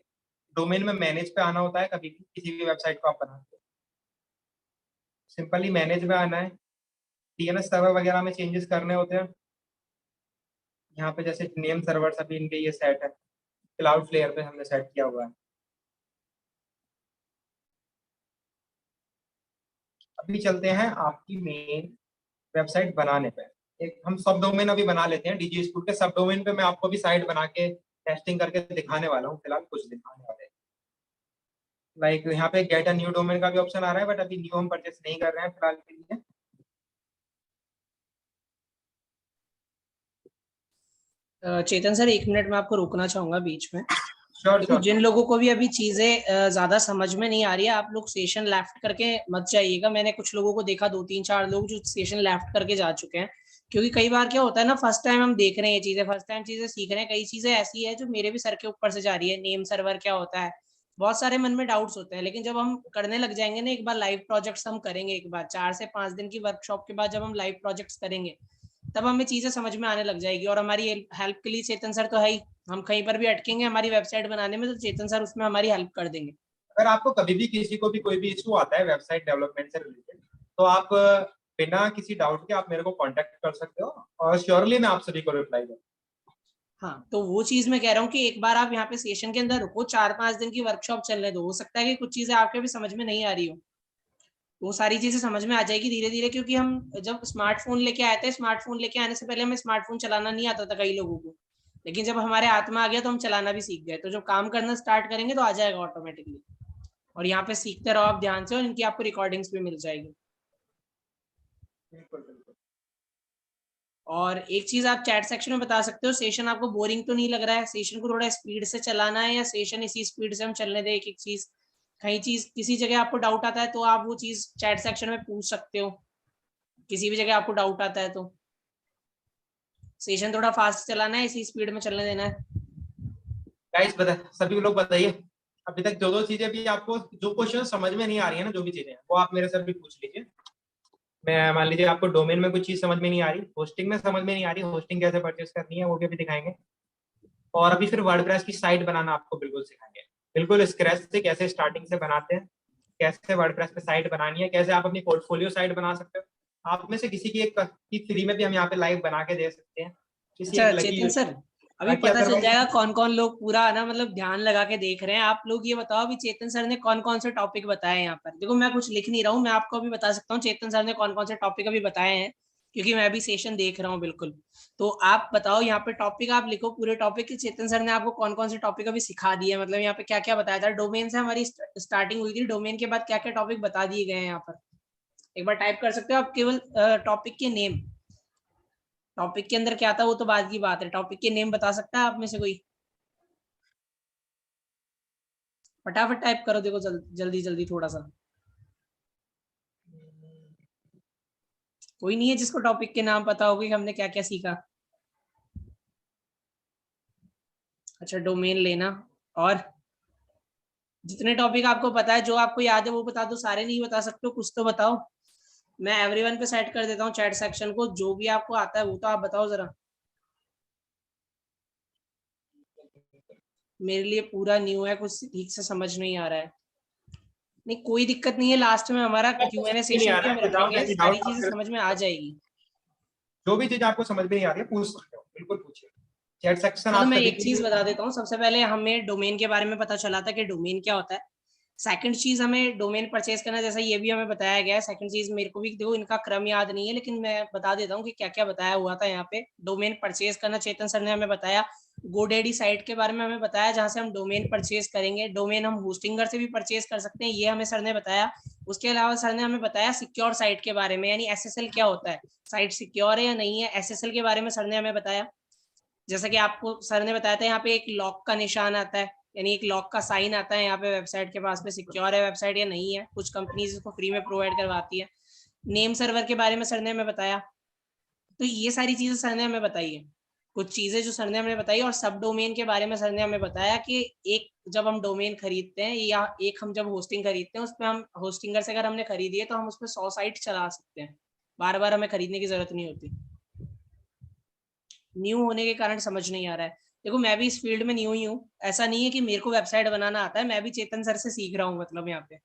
डोमेन में मैनेज पे आना होता है। कभी भी किसी भी वेबसाइट को आप बनाते हो, सिंपली मैनेज में आना है। डीएनएस सर्वर वगैरह में चेंजेस करने होते हैं। यहाँ पे जैसे नेम सर्वर अभी इनके ये सेट है, क्लाउड फ्लेयर पे हमने सेट किया हुआ है। अभी चलते हैं आपकी मेन वेबसाइट बनाने पे। एक हम सब डोमेन अभी बना लेते हैं। डीजी स्कूल के सब डोमेन पे मैं आपको भी साइट बना के टेस्टिंग करके दिखाने वाला हूँ। फिलहाल कुछ दिखाने वाले हैं, लाइक यहाँ पे गेट अ न्यू डोमेन का भी ऑप्शन आ रहा है, बट अभी न्यू हम परचेस नहीं कर रहे हैं फिलहाल के लिए। चेतन सर, 1 मिनट में आपको रोकना चाहूंगा बीच में। श्योर देखो, श्योर। जिन लोगों को भी अभी चीजें ज्यादा समझ में नहीं आ रही है, आप लोग सेशन लेफ्ट करके मत जाइएगा। मैंने कुछ लोगों को देखा, 2 3 4 लोग जो सेशन लेफ्ट करके जा चुके हैं। क्योंकि कई बार क्या होता है ना, फर्स्ट टाइम हम देख रहे हैं ये चीजें, फर्स्ट टाइम चीजें सीख रहे हैं। कई चीजें ऐसी है जो मेरे भी सर के ऊपर से जा रही है। नेम सर्वर क्या होता है, बहुत सारे मन में डाउट्स होते हैं। लेकिन जब हम करने लग जाएंगे ना, एक बार लाइव प्रोजेक्ट्स हम करेंगे, एक बार 4 से 5 दिन की वर्कशॉप के बाद जब हम लाइव प्रोजेक्ट्स करेंगे, तब हमें चीजें समझ में आने लग जाएगी। और हमारी हेल्प के लिए चेतन सर तो है ही। हम कहीं पर भी अटकेंगे हमारी वेबसाइट बनाने में, तो चेतन सर उसमें हमारी हेल्प कर देंगे। अगर आपको कभी भी किसी को भी कोई भी इशू आता है वेबसाइट डेवलपमेंट से रिलेटेड, तो आप बिना किसी डाउट के आप मेरे को कांटेक्ट कर सकते हो, और श्योरली मैं आप सभी को रिप्लाई दूंगा। हाँ, तो वो चीज मैं कह रहा हूँ कि एक बार आप यहाँ पे सेशन के अंदर रुको, 4 5 दिन की वर्कशॉप चलने दो। हो सकता है कि कुछ चीजें आपके भी समझ में नहीं आ रही हो, वो सारी चीजें समझ में आ जाएगी धीरे धीरे। क्योंकि हम जब स्मार्टफोन लेके आए थे, स्मार्टफोन लेके आने से पहले हमें स्मार्टफोन चलाना नहीं आता था कई लोगों को। लेकिन जब हमारे हाथ में आ गया तो हम चलाना भी सीख गए। तो जब काम करना स्टार्ट करेंगे तो आ जाएगा ऑटोमेटिकली। और यहाँ पे सीखते रहो आप ध्यान से, और इनकी आपको रिकॉर्डिंग्स भी मिल जाएगी। बिल्कुल बिल्कुल। और एक चीज आप चैट सेक्शन में बता सकते हो, सेशन आपको बोरिंग तो नहीं लग रहा है? सेशन को थोड़ा स्पीड से चलाना है, या सेशन इसी स्पीड से हम चलने दें? एक एक चीज, कहीं चीज किसी जगह आपको डाउट आता है तो आप वो चीज चैट सेक्शन में पूछ सकते हो। किसी भी जगह आपको डाउट आता है तो सेशन थोड़ा फास्ट चलाना है, इसी स्पीड में चलने देना है। गाइस बता, सभी लोग बताइए अभी तक जो जो चीजें भी आपको, जो क्वेश्चन समझ में नहीं आ रही है ना, जो भी चीजें हैं वो आप मेरे से भी पूछ लीजिए। मैं मान लीजिए आपको डोमेन में कुछ चीज समझ में नहीं आ रही, होस्टिंग में समझ में नहीं आ रही, होस्टिंग कैसे परचेस करनी है वो भी अभी दिखाएंगे। और अभी फिर वर्डप्रेस की साइट बनाना आपको बिल्कुल सिखाएंगे, बिल्कुल स्क्रैच से कैसे स्टार्टिंग से बनाते हैं, कैसे वर्डप्रेस पे साइट बनानी है, कैसे आप अपनी पोर्टफोलियो साइट बना सकते हो। आप में से किसी की एक की फ्री में भी हम यहाँ पे लाइव बना के दे सकते हैं, किसी अच्छा एक लकी चेतन सर, अभी बाकी पता चल अदरवाइज। जाएगा कौन कौन लोग पूरा ना मतलब ध्यान लगा के देख रहे हैं। आप लोग ये बताओ, अभी चेतन सर ने कौन कौन से टॉपिक बताए यहाँ पर? देखो, मैं कुछ लिख नहीं रहा हूँ, मैं आपको अभी बता सकता हूँ चेतन सर ने कौन कौन से टॉपिक अभी बताए हैं, क्योंकि मैं भी सेशन देख रहा हूँ बिल्कुल। तो आप बताओ यहाँ पे टॉपिक, आप लिखो पूरे टॉपिक की, चेतन सर ने आपको कौन कौन से टॉपिक अभी सिखा दिए, मतलब यहाँ पे क्या क्या बताया था। डोमेन से हमारी स्टार्टिंग हुई थी, डोमेन के बाद क्या क्या टॉपिक बता दिए गए हैं यहाँ पर। एक बार टाइप कर सकते हो आप, केवल टॉपिक के नेम। टॉपिक के अंदर क्या था वो तो बाद की बात है, टॉपिक के नेम बता सकता है आप में से कोई? फटाफट टाइप करो, देखो जल्दी जल्दी थोड़ा सा। कोई नहीं है जिसको टॉपिक के नाम पता होगी कि हमने क्या क्या सीखा? अच्छा, डोमेन लेना। और जितने टॉपिक आपको पता है, जो आपको याद है वो बता दो। सारे नहीं बता सकते हो, कुछ तो बताओ। मैं एवरीवन पे सेट कर देता हूँ चैट सेक्शन को, जो भी आपको आता है वो तो आप बताओ जरा। मेरे लिए पूरा न्यू है, कुछ ठीक से समझ नहीं आ रहा है। नहीं कोई दिक्कत नहीं है, लास्ट में हमारा Q&A नहीं सेशन आ भी रहा हम है, विदाउट रखेंगे, एनी सारी डाउट चीजें समझ में आ जाएगी। जो भी चीज आपको समझ में नहीं आ रही है पूछ सकते हो, बिल्कुल पूछिए। चैट सेक्शन चलो आप मैं सभी एक के चीज लिए। बता देता हूँ। सबसे पहले हमें डोमेन के बारे में पता चला था कि डोमेन क्या होता है। सेकंड चीज हमें डोमेन परचेज करना, जैसा ये भी हमें बताया गया है। सेकंड चीज मेरे को भी देखो इनका क्रम याद नहीं है, लेकिन मैं बता देता हूँ कि क्या क्या बताया हुआ था यहाँ पे। डोमेन परचेज करना चेतन सर ने हमें बताया। गोडेडी साइट के बारे में हमें बताया, जहाँ से हम डोमेन परचेज करेंगे। डोमेन हम होस्टिंगर से भी परचेज कर सकते हैं, ये हमें सर ने बताया। उसके अलावा सर ने हमें बताया सिक्योर साइट के बारे में, यानी SSL क्या होता है, साइट सिक्योर है या नहीं है, SSL के बारे में सर ने हमें बताया। जैसा कि आपको सर ने बताया था, यहाँ पे एक लॉक का निशान आता है, यानी एक लॉक का साइन आता है यहाँ पे वेबसाइट के पास में, सिक्योर है वेबसाइट या नहीं है। कुछ कंपनीज इसको फ्री में प्रोवाइड करवाती है। नेम सर्वर के बारे में सर ने हमें बताया। तो ये सारी चीजें सर ने हमें बताई है, कुछ चीजें जो सर ने हमें बताई। और सब डोमेन के बारे में सर ने हमें बताया कि एक जब हम डोमेन खरीदते हैं या एक हम जब होस्टिंग खरीदते हैं, उसमें हम होस्टिंगर से अगर हमने खरीदी है तो हम उसमें 100 साइट चला सकते हैं, बार बार हमें खरीदने की जरूरत नहीं होती। न्यू होने के कारण समझ नहीं आ रहा है। देखो मैं भी इस फील्ड में न्यू ही हूँ, ऐसा नहीं है कि मेरे को वेबसाइट बनाना आता है, मैं भी चेतन सर से सीख रहा हूँ मतलब यहाँ पे।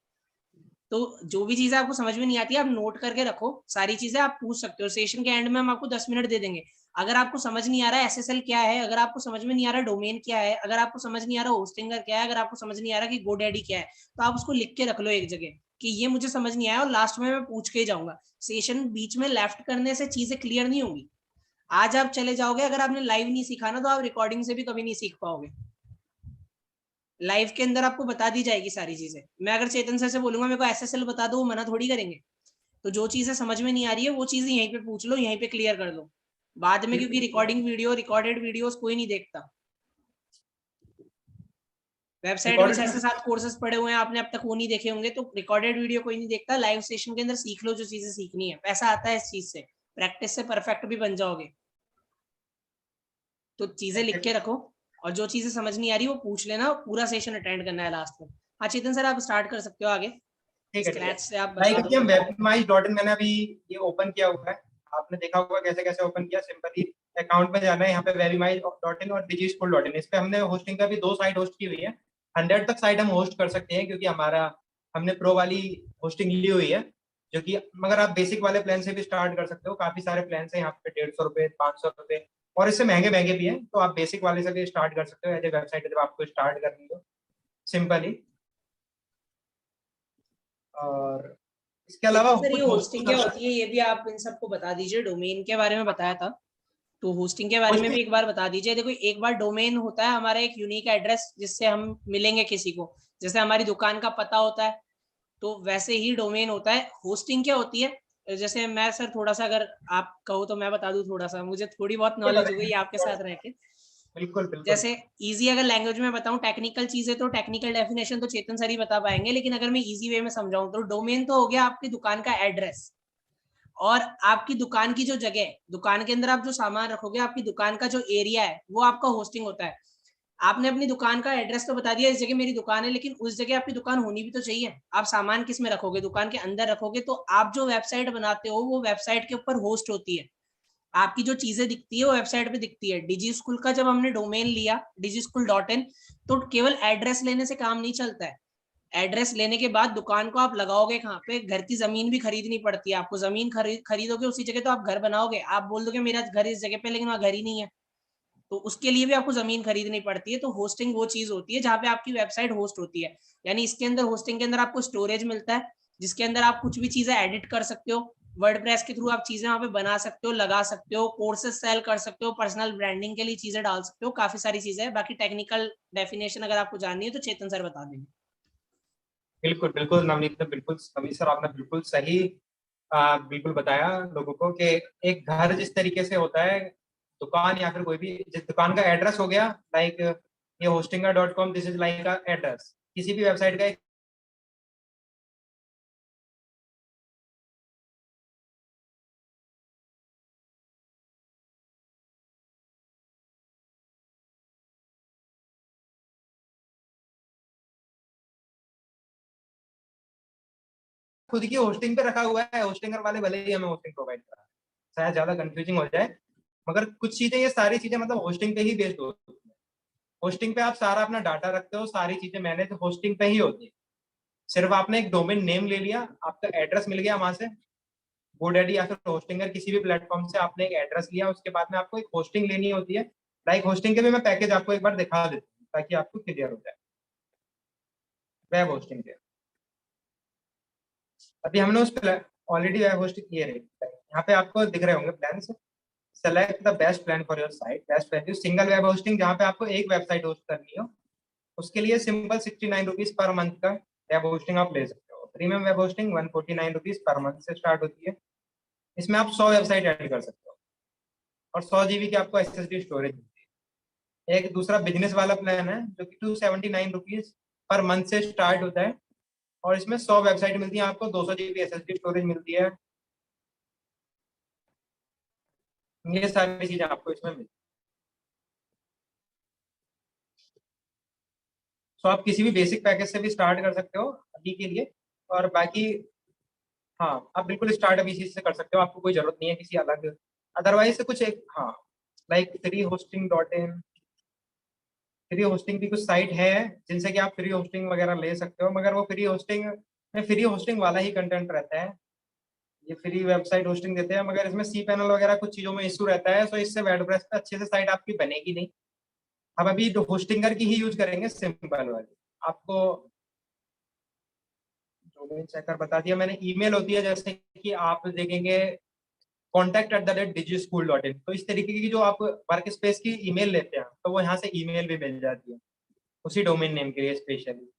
तो जो भी चीजें आपको समझ में नहीं आती है आप नोट करके रखो, सारी चीजें आप पूछ सकते हो। सेशन के एंड में हम आपको 10 मिनट दे देंगे। अगर आपको समझ नहीं आ रहा है SSL क्या है, अगर आपको समझ में नहीं आ रहा डोमेन क्या है, अगर आपको समझ नहीं आ रहा होस्टिंगर क्या है, अगर आपको समझ नहीं आ रहा कि GoDaddy क्या है, तो आप उसको लिख के रख लो एक जगह कि ये मुझे समझ नहीं आया, और लास्ट में मैं पूछ के ही जाऊंगा। सेशन बीच में लेफ्ट करने से चीजें क्लियर नहीं होंगी। आज आप चले जाओगे, अगर आपने लाइव नहीं सीखा ना, तो आप रिकॉर्डिंग से भी कभी नहीं सीख पाओगे। लाइव के अंदर आपको बता दी जाएगी सारी चीजें। मैं अगर चेतन सर से बोलूंगा मेरे को SSL बता दो, वो मना थोड़ी करेंगे। तो जो चीजें समझ में नहीं आ रही है वो चीजें यहीं पे पूछ लो, यहीं पे क्लियर कर लो बाद में, क्योंकि रिकॉर्डिंग वीडियो, रिकॉर्डेड वीडियोस कोई नहीं देखता। वेबसाइट में 6 से 7 कोर्सेज पड़े हुए हैं, आपने अब तक वो नहीं देखे होंगे, तो रिकॉर्डेड वीडियो कोई नहीं देखता। लाइव सेशन के अंदर सीख लो जो चीजें सीखनी है, पैसा आता है इस चीज से, प्रैक्टिस से परफेक्ट भी बन जाओगे। तो चीजें लिख के रखो, और जो चीजें समझ नहीं आ रही वो पूछ लेना, पूरा सेशन अटेंड करना है लास्ट में। हाँ चेतन सर आप स्टार्ट कर सकते हो आगे, ठीक है, ठीक है। स्क्रैच से आप लाइक बता कि दो। हम webmice.in मैंने अभी ये ओपन किया हुआ है, आपने देखा होगा कैसे कैसे ओपन किया। सिंपली अकाउंट में जाना है, यहाँ पे webmice.in और digischool.in, इस पे हमने होस्टिंग का भी 2 साइट होस्ट की हुई है। 100 तक साइट हम होस्ट कर सकते हैं, क्योंकि हमारा हमने प्रो वाली होस्टिंग ली हुई है, जो कि मगर आप बेसिक वाले प्लान से भी स्टार्ट कर सकते हो। काफी सारे प्लान है यहाँ पे, 150 रुपए, 500 रुपए, और इससे महंगे महंगे भी हैं। तो आप बेसिक वाले से भी स्टार्ट कर सकते हो एज ए वेबसाइट जब आपको स्टार्ट करनी हो, सिंपली। और इसके अलावा सर ये कुछ होस्टिंग क्या होस्टिंग होती है ये भी आप इन सबको बता दीजिए। डोमेन के बारे में बताया था, तो होस्टिंग के बारे में भी एक बार बता दीजिए। देखो एक बार डोमेन होता है हमारा एक यूनिक एड्रेस जिससे हम मिलेंगे किसी को, जैसे हमारी दुकान का पता होता है, तो वैसे ही डोमेन होता है। होस्टिंग क्या होती है, जैसे मैं सर थोड़ा सा अगर आप कहो तो मैं बता दूं, थोड़ा सा मुझे थोड़ी बहुत नॉलेज हो गई आपके साथ रह के। बिल्कुल बिल्कुल। जैसे इजी अगर लैंग्वेज में बताऊं, टेक्निकल चीजें तो टेक्निकल डेफिनेशन तो चेतन सर ही बता पाएंगे, लेकिन अगर मैं इजी वे में समझाऊं तो डोमेन तो हो गया आपकी दुकान का एड्रेस, और आपकी दुकान की जो जगह, दुकान के अंदर आप जो सामान रखोगे, आपकी दुकान का जो एरिया है वो आपका होस्टिंग होता है। आपने अपनी दुकान का एड्रेस तो बता दिया, इस जगह मेरी दुकान है, लेकिन उस जगह आपकी दुकान होनी भी तो चाहिए। आप सामान किस में रखोगे, दुकान के अंदर रखोगे, तो आप जो वेबसाइट बनाते हो वो वेबसाइट के ऊपर होस्ट होती है। आपकी जो चीजें दिखती है वो वेबसाइट पे दिखती है। डिजी स्कूल का जब हमने डोमेन लिया digischool.in, तो केवल एड्रेस लेने से काम नहीं चलता है। एड्रेस लेने के बाद दुकान को आप लगाओगे कहाँ पे, घर की जमीन भी खरीदनी पड़ती है आपको। जमीन खरीदोगे उसी जगह तो आप घर बनाओगे। आप बोल दोगे मेरा घर इस जगह पे, लेकिन वहाँ घर ही नहीं है, तो उसके लिए भी आपको जमीन खरीदनी पड़ती है। तो होस्टिंग वो चीज होती है जहाँ पे आपकी वेबसाइट होस्ट होती है। यानी इसके अंदर, होस्टिंग के अंदर आपको स्टोरेज मिलता है, जिसके अंदर आप कुछ भी चीजें एडिट कर सकते हो। वर्डप्रेस के थ्रू आप चीजें वहां पे बना सकते हो, लगा सकते हो, कोर्सेज सेल कर सकते हो, पर्सनल ब्रांडिंग के लिए चीजें डाल सकते हो, काफी सारी चीजें हैं। बाकी टेक्निकल डेफिनेशन अगर आपको जाननी है तो चेतन सर बता देंगे। बिल्कुल बिल्कुल नवनीत ने बिल्कुल, नवनीत सर आपने बिल्कुल सही बिल्कुल बताया लोगों को कि एक घर जिस तरीके से होता है, दुकान या फिर कोई भी जिस दुकान का एड्रेस हो गया, लाइक ये hostinga.com, दिस इज लाइक का एड्रेस किसी भी वेबसाइट का। खुद की होस्टिंग पे रखा हुआ है, होस्टिंगर वाले भले ही हमें होस्टिंग प्रोवाइड करा, शायद ज्यादा कंफ्यूजिंग हो जाए, मगर कुछ चीजें, ये सारी चीजें मतलब होस्टिंग पे ही बेस्ड होती है। होस्टिंग पे आप सारा अपना डाटा रखते हो, सारी चीजें मैनेज होस्टिंग पे ही होती है। सिर्फ आपने एक डोमेन नेम ले लिया, आपका एड्रेस मिल गया वहां से, GoDaddy या फिर होस्टिंगर किसी भी प्लेटफॉर्म से आपने एक एड्रेस लिया, उसके बाद में आपको एक होस्टिंग लेनी होती है। लाइक होस्टिंग के भी मैं पैकेज आपको एक बार दिखा देता हूँ ताकि आपको क्लियर हो जाए। वेब होस्टिंग के अभी हमने उस ऑलरेडी वेब होस्टिंग किए रहे, यहाँ पे आपको दिख रहे होंगे plan. Select the best plan for your site, best value single web hosting, जहाँ पे आपको एक वेबसाइट होस्ट करनी हो, उसके लिए सिंपल 69 रुपीज पर मंथ का वेब होस्टिंग आप ले सकते हो। Premium web hosting 149 rupees per month से स्टार्ट होती है। इसमें आप 100 वेबसाइट ऐड कर सकते हो और 100 GB की आपको SSD स्टोरेज मिलती है। एक दूसरा बिजनेस वाला प्लान है जो कि 279 रुपीज पर मंथ से स्टार्ट होता है और इसमें 100 वेबसाइट मिलती है आपको, 200 GB SSD स्टोरेज मिलती है। ये सारी चीजें आपको इसमें मिलती है। तो आप किसी भी बेसिक पैकेज से भी स्टार्ट कर सकते हो अभी के लिए, और बाकी हाँ आप बिल्कुल स्टार्ट अभी इसी से कर सकते हो, आपको कोई जरूरत नहीं है किसी अलग अदरवाइज से कुछ एक। हाँ लाइक freehosting.in, फ्री होस्टिंग की कुछ साइट है जिनसे कि आप फ्री होस्टिंग वगैरह ले सकते हो, मगर वो फ्री होस्टिंग में फ्री होस्टिंग वाला ही कंटेंट रहता है। ये फ्री वेबसाइट होस्टिंग देते हैं मगर इसमें सी पैनल वगैरह कुछ चीजों में इशू रहता है, तो इससे वर्डप्रेस पे अच्छे से साइट आपकी बनेगी नहीं। हम अभी होस्टिंगर की ही यूज करेंगे, सिंपल वाली। आपको डोमेन चेकर बता दिया मैंने। ईमेल होती है, जैसे कि आप देखेंगे contact@digischool.in, तो इस तरीके की जो आप वर्क स्पेस की ईमेल लेते हैं तो वो यहाँ से ईमेल भी मिल जाती है उसी डोमेन नेम के लिए स्पेशली।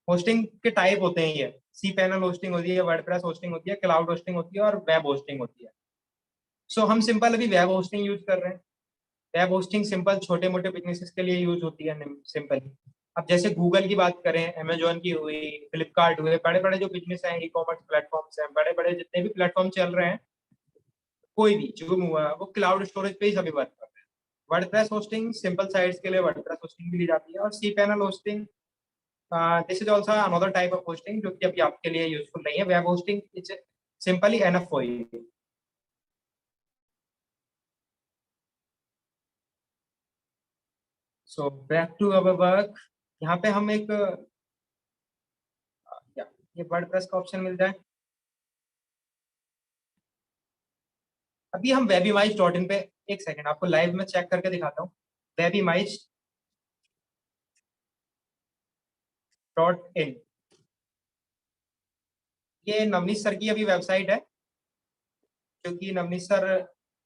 होस्टिंग के टाइप होते हैं ये, सी पैनल होस्टिंग होती है, वर्डप्रेस होस्टिंग होती है, क्लाउड होस्टिंग होती है और वेब होस्टिंग होती है। सो हम सिंपल अभी वेब होस्टिंग यूज कर रहे हैं। वेब होस्टिंग सिंपल छोटे मोटे बिजनेसेस के लिए यूज होती है सिंपली। अब जैसे गूगल की बात करें, अमेजोन की हुई, फ्लिपकार्ट हुए, बड़े बड़े जो बिजनेस हैं, ई कॉमर्स प्लेटफॉर्म्स हैं, बड़े बड़े जितने भी प्लेटफॉर्म चल रहे हैं, कोई भी जूम हुआ, वो क्लाउड स्टोरेज पे ही सभी वर्क कर रहे हैं। वर्डप्रेस होस्टिंग सिंपल साइट्स के लिए वर्डप्रेस होस्टिंग भी ली जाती है, और C panel hosting this is also another type of hosting जो कि अभी आपके लिए यूजफुल नहीं है। Web hosting is simply enough for you. So back to our work. यहाँ पे हम एक ये वर्डप्रेस का ऑप्शन मिल जाए। अभी हम webimise.in पे, एक सेकंड आपको लाइव में चेक करके दिखाता हूँ। webimise.in, ये नवनीत सर की अभी वेबसाइट है, क्योंकि नवनीत सर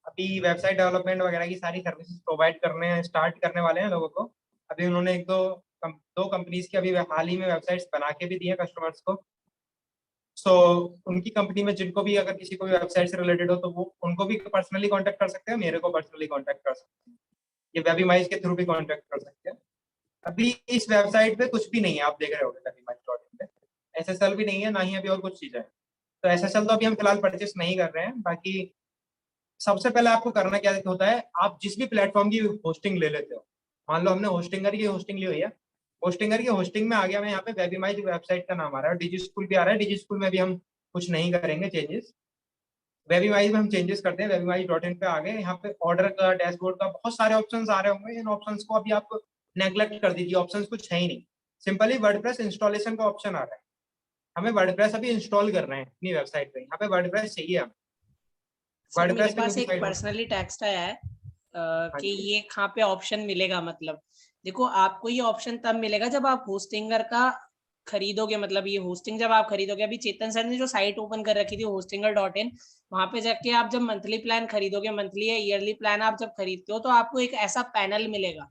अभी वेबसाइट डेवलपमेंट वगैरह की सारी सर्विसेज प्रोवाइड करने स्टार्ट करने वाले हैं लोगों को। अभी उन्होंने एक दो कंपनीज की अभी हाल ही में वेबसाइट्स बना के भी दी है कस्टमर्स को। सो उनकी कंपनी में जिनको भी अगर किसी को भी वेबसाइट से रिलेटेड हो तो वो उनको भी पर्सनली कांटेक्ट कर सकते हैं, मेरे को पर्सनली कांटेक्ट कर सकते हैं, ये वेबीमाइज के थ्रू भी कांटेक्ट कर सकते हैं। अभी इस वेबसाइट पे कुछ भी नहीं है, आप देख रहे होंगे webimise.in पे SSL भी नहीं है, ना ही अभी और कुछ चीजें हैं। तो SSL तो अभी हम फिलहाल परचेस नहीं कर रहे हैं। बाकी सबसे पहले आपको करना क्या होता है, आप जिस भी प्लेटफॉर्म की होस्टिंग ले लेते हो, मान लो हमने होस्टिंगर की होस्टिंग ली हुई है, होस्टिंगर की होस्टिंग में आ गया मैं यहाँ पे, वेबीमाइज वेबसाइट का नाम आ रहा है, डिजी स्कूल भी आ रहा है। डिजी स्कूल में भी हम कुछ नहीं करेंगे चेंजेस, वेबीमाइज में हम चेंजेस करते हैं। webimise.in पे आ गए, यहाँ पे ऑर्डर का, डैशबोर्ड का बहुत सारे ऑप्शंस आ रहे होंगे। इन ऑप्शंस को अभी आप नेग्लेक्ट कर दीजिए, ऑप्शंस कुछ है ही नहीं। सिंपली वर्डप्रेस इंस्टॉलेशन का ऑप्शन आ रहा है, हमें वर्डप्रेस अभी इंस्टॉल कर रहे हैं अपनी वेबसाइट पे। यहाँ पे वर्डप्रेस चाहिए हमें, सर मेरे वर्डप्रेस पे पास क्योंकि एक साइट होती पर्सनली टेक्स्ट आया है है। हाँ कि जी। ये कहाँ पे ऑप्शन मिलेगा। मतलब देखो, आपको ये ऑप्शन तब मिलेगा जब आप होस्टिंगर का खरीदोगे। मतलब ये होस्टिंग जब आप खरीदोगे, अभी चेतन सर ने जो साइट ओपन कर रखी थी hostinger.in, वहां पे जाके आप जब मंथली प्लान खरीदोगे, मंथली या ईयरली प्लान आप जब खरीदते हो, तो आपको एक ऐसा पैनल मिलेगा।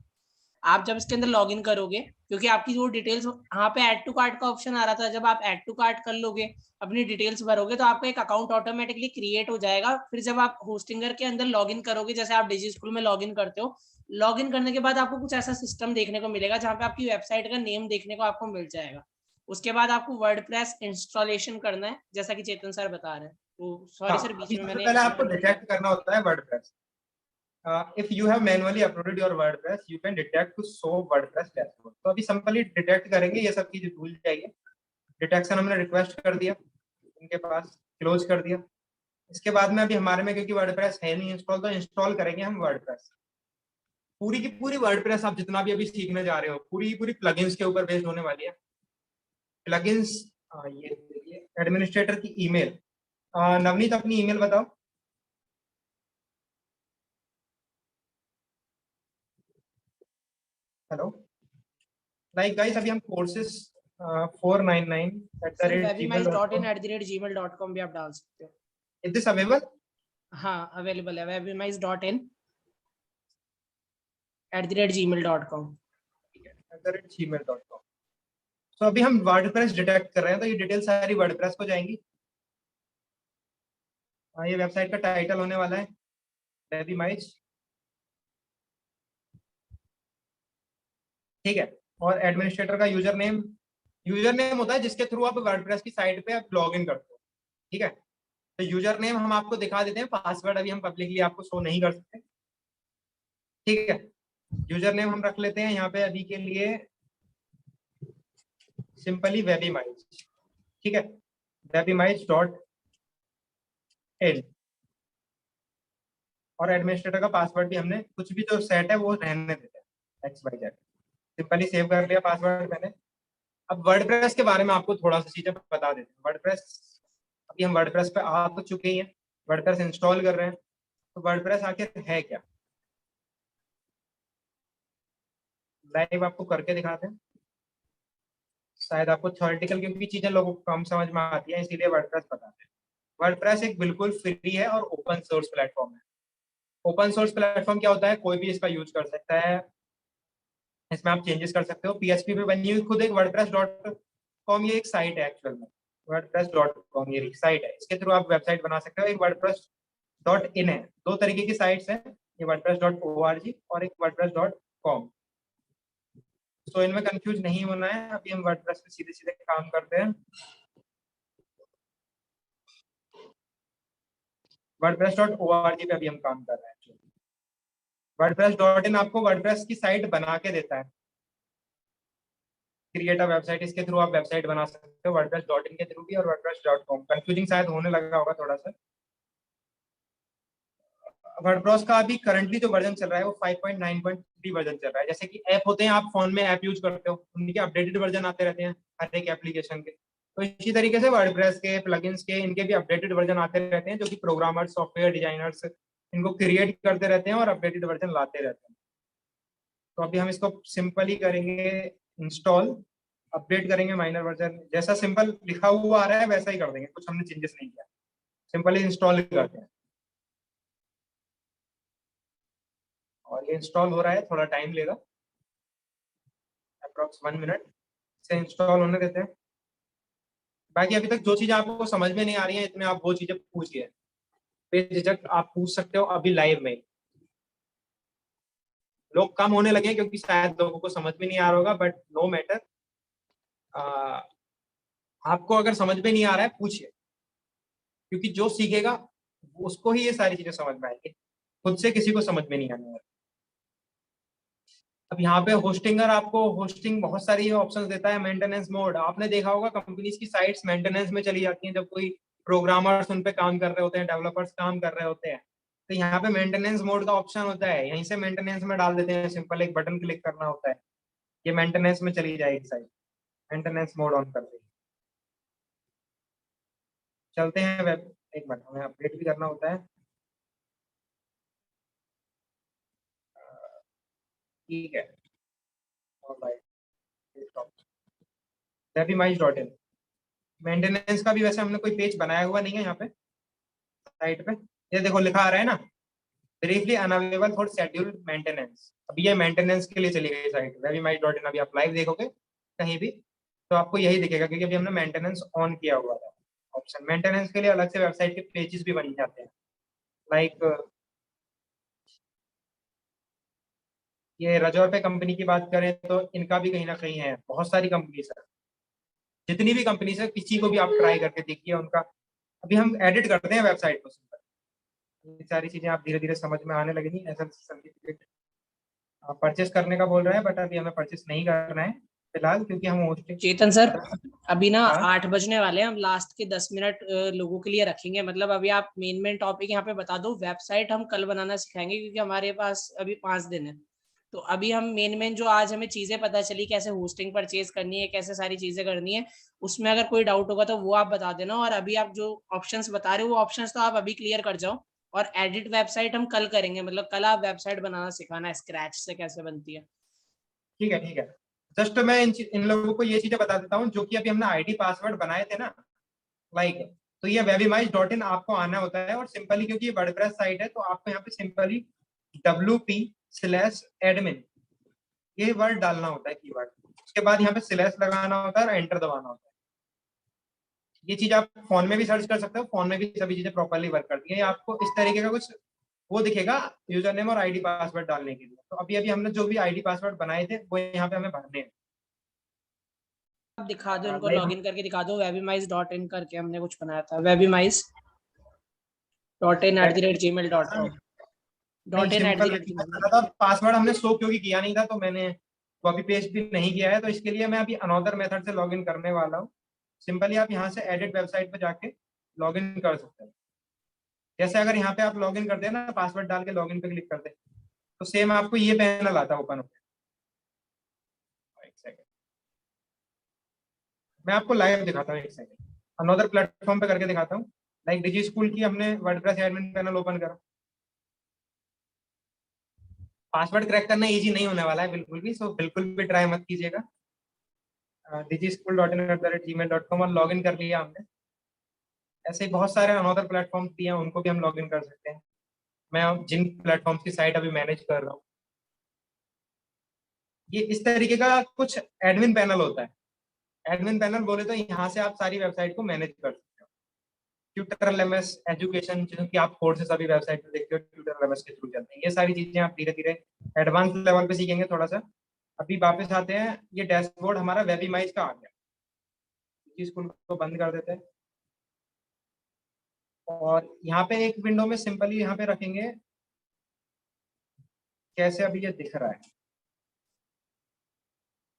आप जब इसके अंदर लॉग इन करोगे, क्योंकि आपकी जो डिटेल्स यहाँ पे ऐड टू कार्ट का ऑप्शन आ रहा था, जब आप ऐड टू कार्ट कर लोगे, अपनी डिटेल्स भरोगे, तो आपका एक अकाउंट ऑटोमेटिकली क्रिएट हो जाएगा। फिर जब आप होस्टिंगर के अंदर लॉग इन करोगे, जैसे आप डिजी स्कूल में लॉग इन करते हो, लॉग इन करने के बाद आपको कुछ ऐसा सिस्टम देखने को मिलेगा जहाँ पे आपकी वेबसाइट का नेम देखने को आपको मिल जाएगा। उसके बाद आपको वर्डप्रेस इंस्टॉलेशन करना है, जैसा कि चेतन सर बता रहे हैं। तो सॉरी हाँ सर, बीच अभी में सबसे मैंने पहले आपको इंटरप्ट। डिटेक्ट करना होता है WordPress. If you have manually uploaded your WordPress you can detect to show WordPress dashboard. तो अभी सिंपली डिटेक्ट करेंगे, ये सब चीजें भूल जाइए। डिटेक्शन हमने रिक्वेस्ट कर दिया उनके पास, क्लोज कर दिया। इसके बाद में अभी हमारे में क्योंकि वर्डप्रेस है नहीं इंस्टॉल, तो इंस्टॉल करेंगे हम वर्डप्रेस। पूरी की पूरी वर्डप्रेस आप जितना भी अभी सीखने जा रहे हो पूरी की पूरी प्लगइन्स के ऊपर बेस्ड होने वाली है। प्लगइन्स, ये देखिए एडमिनिस्ट्रेटर की ईमेल। नवनीत अपनी ईमेल बताओ। हेलो, लाइक गाइस अभी हम कोर्सेस 499 webimize.in @gmail.com भी आप डाल सकते हो। Is this available? हाँ अवेलेबल है, webimize.in @gmail.com। gmail.com। तो अभी हम वर्डप्रेस डिटेक्ट कर रहे हैं, तो ये डिटेल सारी वर्डप्रेस को जाएंगी। ये वेबसाइट का टाइटल होने वाला है वेबिमाइज, ठीक है। और एडमिनिस्ट्रेटर का यूजर नेम होता है जिसके थ्रू आप वर्डप्रेस की साइट पे आप लॉग इन करते हो, ठीक है। तो यूजर नेम हम आपको दिखा देते हैं, पासवर्ड अभी हम पब्लिकली आपको शो नहीं कर सकते, ठीक है। यूजर नेम हम रख लेते हैं यहाँ पे अभी के लिए सिंपली वेबिमाइज, ठीक है, webimise.in। और एडमिनिस्ट्रेटर का पासवर्ड भी हमने कुछ भी जो सेट है वो रहने देते हैं XYZ। सिंपली सेव कर लिया पासवर्ड मैंने। अब वर्डप्रेस के बारे में आपको थोड़ा सा चीजें बता देते हैं। वर्डप्रेस, अभी हम वर्डप्रेस पे आ तो चुके ही हैं, वर्डप्रेस इंस्टॉल कर रहे हैं। तो वर्डप्रेस आखिर है क्या, लाइव आपको करके दिखाते हैं। शायद आपको थ्योरेटिकल क्योंकि चीजें लोगों को कम समझ में आती है, इसीलिए वर्डप्रेस बताते हैं। वर्डप्रेस एक बिल्कुल फ्री है और ओपन सोर्स प्लेटफॉर्म है। ओपन सोर्स प्लेटफॉर्म क्या होता है, कोई भी इसका यूज कर सकता है, इसमें आप चेंजेस कर सकते हो। PHP पे बनी हुई खुद एक wordpress.com, ये एक साइट है एक्चुअल में। wordpress.com ये एक साइट है, इसके थ्रू आप वेबसाइट बना सकते हो। एक wordpress.in है, दो तरीके की साइट्स हैं, ये wordpress.org और एक wordpress.com। तो इनमें कंफ्यूज नहीं होना है। अभी हम वर्डप्रेस पे सीधे सीधे काम करते हैं। wordpress.org पे अभी हम काम कर रहे हैं। wordpress.in आपको वर्डप्रेस की साइट बना के देता है, क्रिएट अ वेबसाइट, इसके थ्रू आप वेबसाइट बना सकते हो wordpress.in के थ्रू भी और wordpress.com। कंफ्यूजिंग शायद होने लगा होगा थोड़ा सा। वर्डप्रेस का अभी करंटली जो वर्जन चल रहा है वो 5.9.3 वर्जन चल रहा है। जैसे कि ऐप होते हैं, आप फोन में ऐप यूज करते हो, उनके अपडेटेड वर्जन आते रहते हैं हर एक एप्लीकेशन के। तो इसी तरीके से वर्डप्रेस के प्लगइन्स के इनके भी अपडेटेड वर्जन आते रहते हैं, जो कि प्रोग्रामर्स, सॉफ्टवेयर डिजाइनर्स इनको क्रिएट करते रहते हैं और अपडेटेड वर्जन लाते रहते हैं। तो अभी हम इसको सिंपली करेंगे इंस्टॉल, अपडेट करेंगे माइनर वर्जन, जैसा सिंपल लिखा हुआ आ रहा है वैसा ही कर देंगे, कुछ हमने चेंजेस नहीं किया, सिंपली इंस्टॉल करते हैं। और ये इंस्टॉल हो रहा है, थोड़ा टाइम लेगा, अप्रोक्स 1 मिनट से इंस्टॉल होने देते हैं। बाकी अभी तक जो चीजें आपको समझ में नहीं आ रही हैं, इसमें आप वो चीजें पूछिए, बेझिझक आप पूछ सकते हो अभी लाइव में। लोग कम होने लगे क्योंकि शायद लोगों को समझ में नहीं आ रहा होगा, बट नो मैटर। आपको अगर समझ में नहीं आ रहा है पूछिए, क्योंकि जो सीखेगा उसको ही ये सारी चीजें समझ में आएंगी, खुद से किसी को समझ में नहीं आने वाला। अब यहाँ पे होस्टिंगर आपको होस्टिंग बहुत सारी ऑप्शंस देता है। मेंटेनेंस मोड, आपने देखा होगा कंपनीज की साइट्स मेंटेनेंस में चली जाती हैं जब कोई प्रोग्रामर्स उन पे काम कर रहे होते हैं, डेवलपर्स काम कर रहे होते हैं। तो यहाँ पे मेंटेनेंस मोड का ऑप्शन होता है, यहीं से मेंटेनेंस में डाल देते हैं, सिंपल एक बटन क्लिक करना होता है, ये मेंटेनेंस में चली जाएगी साइट, मेंटेनेंस मोड ऑन कर देगी। चलते हैं वेब, एक मिनट हमें अपडेट भी करना होता है, ठीक है। webimise.in मेंटेनेंस का भी वैसे हमने कोई पेज बनाया हुआ नहीं है यहाँ पे साइट पे। ये देखो लिखा आ रहा है ना, briefly unavailable for schedule maintenance. अभी ये मेंटेनेंस के लिए चली गई साइट webimise.in। अभी आप लाइव देखोगे कहीं भी तो आपको यही दिखेगा, क्योंकि अभी हमने मेंटेनेंस ऑन किया हुआ था ऑप्शन। मेंटेनेंस के लिए अलग से वेबसाइट के पेजेस भी बन जाते हैं, लाइक ये रजौर पे कंपनी की बात करें तो इनका भी कहीं ना कहीं है, बहुत सारी कंपनीज है, जितनी भी कंपनीज है किसी को भी आप ट्राई करके देखिए उनका। अभी हम एडिट करते हैं वेबसाइट को, ये सारी चीजें आप धीरे धीरे समझ में आने लगेंगी। ऐसा सर्टिफिकेट परचेस करने का बोल रहा है, बट अभी हमें परचेस नहीं करना है फिलहाल, क्योंकि हम होस्टिंग। चेतन सर अभी ना हाँ? 8 बजने वाले हैं, हम लास्ट के 10 मिनट लोगों के लिए रखेंगे। मतलब अभी आप मेन टॉपिक यहाँ पे बता दो। वेबसाइट हम कल बनाना सिखाएंगे क्योंकि हमारे पास अभी 5 दिन है। तो अभी हम मेन जो आज हमें चीजें पता चली कैसे होस्टिंग परचेज करनी है, कैसे सारी चीजें करनी है, उसमें अगर कोई डाउट होगा तो वो आप बता देना। और अभी आप जो ऑप्शंस बता रहे हो वो ऑप्शंस तो आप अभी क्लियर कर जाओ। और एडिट वेबसाइट हम कल करेंगे, मतलब कल आप वेबसाइट बनाना सिखाना है स्क्रैच से कैसे बनती है। ठीक है, ठीक है। जस्ट मैं इन लोगों को ये चीजें बता देता हूँ जो कि अभी हमने आईडी पासवर्ड बनाए थे ना, लाइक, तो ये webimize.in आपको आना होता है, और सिंपली क्योंकि ये वर्डप्रेस साइट है तो आपको यहाँ पे सिंपली wp/admin ये वर्ड डालना होता है, कीवर्ड। उसके बाद यहाँ पे स्लैश लगाना होता है और एंटर दबाना होता है। ये चीज आप फोन में भी सर्च कर सकते हो, फोन में भी सभी चीजें प्रॉपर्ली वर्क करती है। आपको इस तरीके का कुछ वो दिखेगा यूजर नेम और आईडी पासवर्ड डालने के लिए। तो अभी अभी हमने जो भी आईडी पासवर्ड बनाए थे वो यहाँ पे हमें भरने हैं। आप दिखा दो इनको, लाइक लॉगिन करके दिखा दो। webimize.in करके हमने कुछ बनाया था, webimize.in@gmail.com नहीं, सिंपल .in@gmail. पासवर्ड हमने शो क्योंकि किया नहीं था तो मैंने कॉपी पेस्ट भी नहीं किया है, तो इसके लिए मैं अभी अनदर मेथड से लॉगिन करने वाला हूँ। सिंपली आप यहाँ से एडिट वेबसाइट पे जाके लॉगिन कर सकते हैं। जैसे अगर यहाँ पे आप लॉगिन करते हैं ना, पासवर्ड डाल के लॉगिन पे क्लिक करते हैं तो सेम आपको ये पैनल आता है ओपन होकर। एक सेकंड, मैं आपको लाइव दिखाता हूँ, एक सेकंड अनदर प्लेटफॉर्म पे करके दिखाता हूँ। लाइक डिजी स्कूल की हमने वर्डप्रेस एडमिन पैनल ओपन करा। पासवर्ड क्रैक करना इजी नहीं होने वाला है बिल्कुल भी, सो बिल्कुल भी ट्राई मत कीजिएगा। digischool.in@gmail.com और लॉगिन कर लिया हमने। ऐसे ही बहुत सारे अनदर प्लेटफॉर्म दिए हैं, उनको भी हम लॉगिन कर सकते हैं। मैं जिन प्लेटफॉर्म्स की साइट अभी मैनेज कर रहा हूँ, ये इस तरीके का कुछ एडमिन पैनल होता है। एडमिन पैनल बोले तो यहाँ से आप सारी वेबसाइट को मैनेज कर सकते हो। ट्यूटर LMS एजुकेशन, क्योंकि आप कोर्सेस अभी वेबसाइट पे देखते हो ट्यूटर LMS के थ्रू चलते हैं, ये सारी चीजें आप धीरे धीरे एडवांस लेवल पे सीखेंगे थोड़ा सा। अभी वापस आते हैं, ये डैशबोर्ड हमारा वेबिमाइज का आ गया। स्कूल को बंद कर देते हैं और यहाँ पे एक विंडो में सिंपली यहाँ पे रखेंगे कैसे अभी ये दिख रहा है।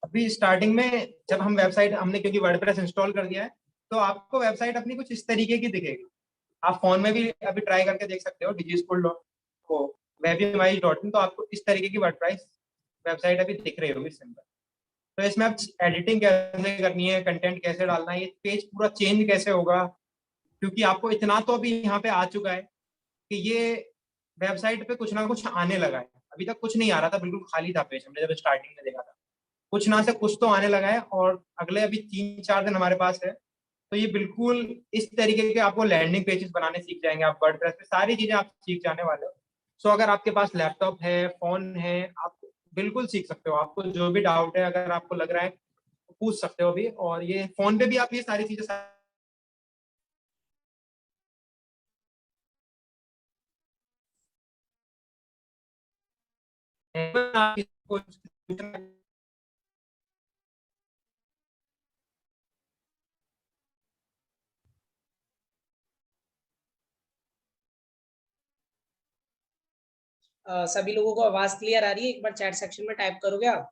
अभी स्टार्टिंग में जब हम वेबसाइट हमने क्योंकि वर्डप्रेस इंस्टॉल कर दिया है तो आपको वेबसाइट अपनी कुछ इस तरीके की दिखेगी। आप फोन में भी अभी ट्राई करके देख सकते हो digischool.webimize.in, तो आपको इस तरीके की वर्डप्रेस वेबसाइट अभी दिख रही होगी सिंपल। तो इसमें आप एडिटिंग कैसे करनी है, कंटेंट कैसे डालना है, ये पेज पूरा चेंज कैसे होगा, क्योंकि आपको इतना तो अभी यहाँ पे आ चुका है कि ये वेबसाइट पे कुछ ना कुछ आने लगा है। अभी तक कुछ नहीं आ रहा था, बिल्कुल खाली था पेज, हमने जब स्टार्टिंग में देखा था। कुछ ना से कुछ तो आने लगा है और अगले अभी 3-4 दिन हमारे पास है, तो ये बिल्कुल इस तरीके के आपको लैंडिंग पेजेस बनाने सीख जाएंगे आप। वर्डप्रेस पे सारी चीजें आप सीख जाने वाले हो। सो अगर आपके पास लैपटॉप है, फोन है, आप बिल्कुल सीख सकते हो। आपको जो भी डाउट है अगर आपको लग रहा है तो पूछ सकते हो अभी। और ये फोन पे भी आप ये सारी चीजें सभी लोगों को आवाज क्लियर आ रही है? एक बार चैट सेक्शन में टाइप करोगे आप?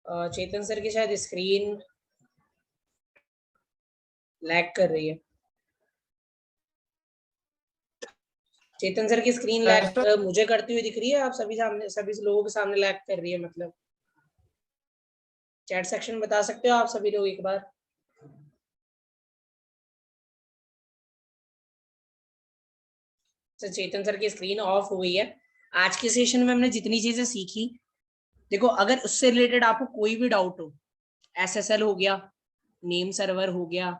चेतन सर की शायद स्क्रीन लैग कर रही है। चेतन सर की स्क्रीन लैग मुझे करती हुई दिख रही है, आप सभी लोगों के सामने लैग कर रही है मतलब? चैट सेक्शन बता सकते हो आप सभी लोग एक बार? तो चेतन सर की स्क्रीन ऑफ हो गई है। आज के सेशन में हमने जितनी चीजें सीखी, देखो अगर उससे रिलेटेड आपको कोई भी डाउट हो, SSL हो गया, नेम सर्वर हो गया,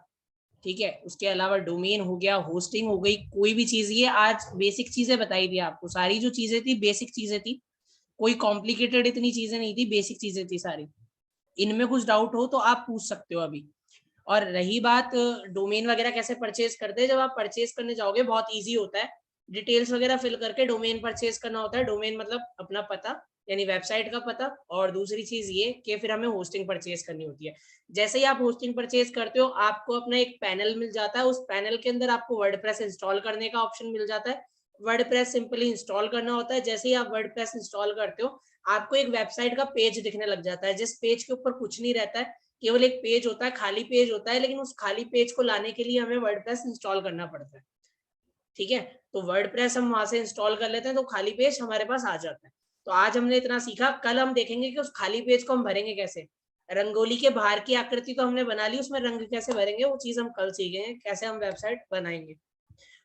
ठीक है, उसके अलावा डोमेन हो गया, होस्टिंग हो गई, कोई भी चीज, ये आज बेसिक चीजें बताई थी आपको। सारी जो चीजें थी बेसिक चीजें थी, कोई कॉम्प्लिकेटेड इतनी चीजें नहीं थी, बेसिक चीजें थी सारी। इनमें कुछ डाउट हो तो आप पूछ सकते हो अभी। और रही बात डोमेन वगैरह कैसे परचेज करते हैं, जब आप परचेज करने जाओगे बहुत इजी होता है, डिटेल्स वगैरह फिल करके डोमेन परचेज करना होता है। डोमेन मतलब अपना पता, यानी वेबसाइट का पता। और दूसरी चीज ये कि फिर हमें होस्टिंग परचेज करनी होती है। जैसे ही आप होस्टिंग परचेज करते हो आपको अपना एक पैनल मिल जाता है, उस पैनल के अंदर आपको वर्डप्रेस इंस्टॉल करने का ऑप्शन मिल जाता है। वर्डप्रेस सिंपली इंस्टॉल करना होता है। जैसे ही आप वर्डप्रेस इंस्टॉल करते हो आपको एक वेबसाइट का पेज दिखने लग जाता है, जिस पेज के ऊपर कुछ नहीं रहता है, केवल एक पेज होता है, खाली पेज होता है। लेकिन उस खाली पेज को लाने के लिए हमें वर्डप्रेस इंस्टॉल करना पड़ता है, ठीक है। तो वर्डप्रेस हम वहां से इंस्टॉल कर लेते हैं तो खाली पेज हमारे पास आ जाता है। तो आज हमने इतना सीखा, कल हम देखेंगे कि उस खाली पेज को हम भरेंगे कैसे। रंगोली के बाहर की आकृति तो हमने बना ली, उसमें रंग कैसे भरेंगे वो चीज हम कल सीखेंगे, कैसे हम वेबसाइट बनाएंगे।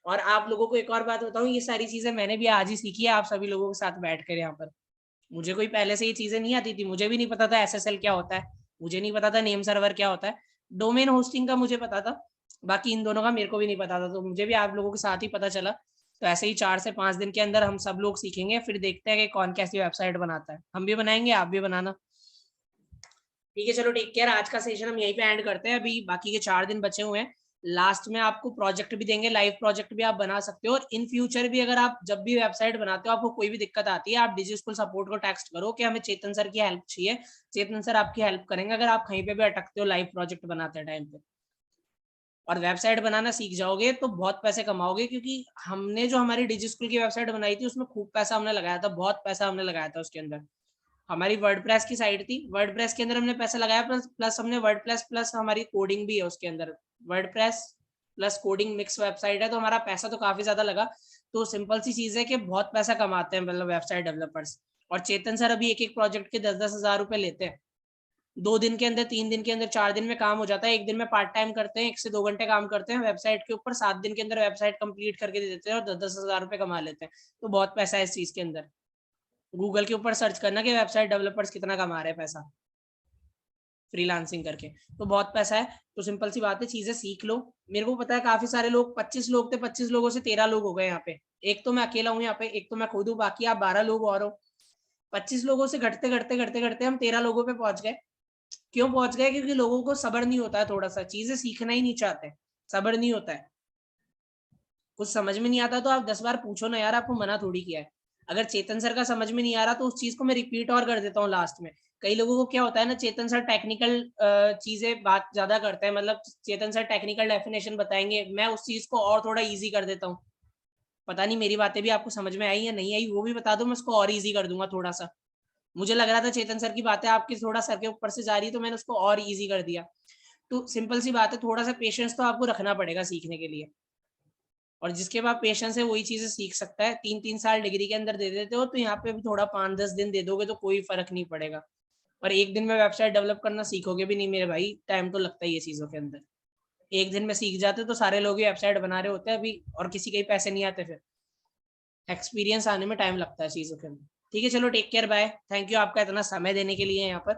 और आप लोगों को एक और बात बताऊं, ये सारी चीजें मैंने भी आज ही सीखी है आप सभी लोगों के साथ बैठकर यहाँ पर। मुझे कोई पहले से ये चीजें नहीं आती थी, मुझे भी नहीं पता था SSL क्या होता है, मुझे नहीं पता था नेम सर्वर क्या होता है, डोमेन होस्टिंग का मुझे पता था, बाकी इन दोनों का मेरे को भी नहीं पता था, तो मुझे भी आप लोगों के साथ ही पता चला। तो ऐसे ही 4 से 5 दिन के अंदर हम सब लोग सीखेंगे, फिर देखते हैं कि कौन कैसी वेबसाइट बनाता है। हम भी बनाएंगे, आप भी बनाना। ठीक है, चलो टेक केयर। आज का सेशन हम यहीं पे एंड करते हैं, अभी बाकी के 4 दिन बचे हुए हैं। लास्ट में आपको प्रोजेक्ट भी देंगे, लाइव प्रोजेक्ट भी आप बना सकते हो, और इन फ्यूचर भी अगर आप जब भी वेबसाइट बनाते हो आपको कोई भी दिक्कत आती है, आप डिजी स्कूल सपोर्ट को टेक्स्ट करो कि हमें चेतन सर की हेल्प चाहिए, चेतन सर आपकी हेल्प करेंगे अगर आप कहीं पे भी अटकते हो लाइव प्रोजेक्ट बनाते टाइम पे। और वेबसाइट बनाना सीख जाओगे तो बहुत पैसे कमाओगे, क्योंकि हमने जो हमारी डिजी स्कूल की वेबसाइट बनाई थी उसमें खूब पैसा हमने लगाया था, बहुत पैसा हमने लगाया था उसके अंदर। हमारी वर्डप्रेस की साइट थी, वर्डप्रेस के अंदर हमने पैसा लगाया, प्लस हमने वर्डप्रेस प्लस हमारी कोडिंग भी है उसके अंदर, WordPress plus coding mix website है, तो हमारा पैसा तो काफी ज्यादा लगा। तो सिंपल सी चीज है कि बहुत पैसा कमाते हैं मतलब वेबसाइट डेवलपर्स। और चेतन सर अभी एक एक प्रोजेक्ट के 10-10 हजार रुपए लेते हैं। 2 दिन के अंदर, 3 दिन के अंदर, 4 दिन में काम हो जाता है। एक दिन में पार्ट टाइम करते हैं, 1 से 2 घंटे काम करते हैं वेबसाइट के ऊपर, 7 दिन के अंदर वेबसाइट कंप्लीट करके दे देते हैं और 10-10 हजार रुपए कमा लेते हैं। तो बहुत पैसा है इस चीज के अंदर। गूगल के ऊपर सर्च करना कि वेबसाइट डेवलपर्स कितना कमा रहे हैं पैसा फ्रीलांसिंग करके, तो बहुत पैसा है। तो सिंपल सी बात है, चीजें सीख लो। मेरे को पता है काफी सारे लोग, 25 लोग थे, 25 लोगों से 13 लोग हो गए यहाँ पे। एक तो मैं अकेला हूँ यहाँ पे, एक तो मैं खुद हूँ, बाकी आप 12 लोग और हो। 25 लोगों से घटते घटते घटते घटते हम 13 लोगों पे पहुंच गए। क्यों पहुंच गए? क्योंकि लोगों को सब्र नहीं होता है, थोड़ा सा चीजें सीखना ही नहीं चाहते, सब्र नहीं होता है। कुछ समझ में नहीं आता तो आप 10 बार पूछो ना यार, आपको मना थोड़ी किया है। अगर चेतन सर का समझ में नहीं आ रहा तो उस चीज को मैं रिपीट और कर देता हूँ लास्ट में। कई लोगों को क्या होता है ना, चेतन सर टेक्निकल चीजें बात ज्यादा करते हैं, मतलब चेतन सर टेक्निकल डेफिनेशन बताएंगे, मैं उस चीज को और थोड़ा इजी कर देता हूँ। पता नहीं मेरी बातें भी आपको समझ में आई या नहीं आई, वो भी बता दो, मैं उसको और इजी कर दूंगा थोड़ा सा। मुझे लग रहा था चेतन सर की बातें आपकी थोड़ा सर के ऊपर से जा रही है, तो मैंने उसको और इजी कर दिया। तो सिंपल सी बात है, थोड़ा सा पेशेंस तो आपको रखना पड़ेगा सीखने के लिए। और जिसके पास पेशेंस है वही चीजें सीख सकता है। 3-3 साल डिग्री के अंदर दे देते हो, तो यहाँ पे भी थोड़ा 5-10 दिन दे दोगे तो कोई फर्क नहीं पड़ेगा। और एक दिन में वेबसाइट डेवलप करना सीखोगे भी नहीं मेरे भाई, टाइम तो लगता ही है चीजों के अंदर। एक दिन में सीख जाते तो सारे लोग ही वेबसाइट बना रहे होते हैं अभी, और किसी के पैसे नहीं आते। फिर एक्सपीरियंस आने में टाइम लगता है चीजों के अंदर। ठीक है, चलो take care, bye, thank you आपका इतना समय देने के लिए यहाँ पर।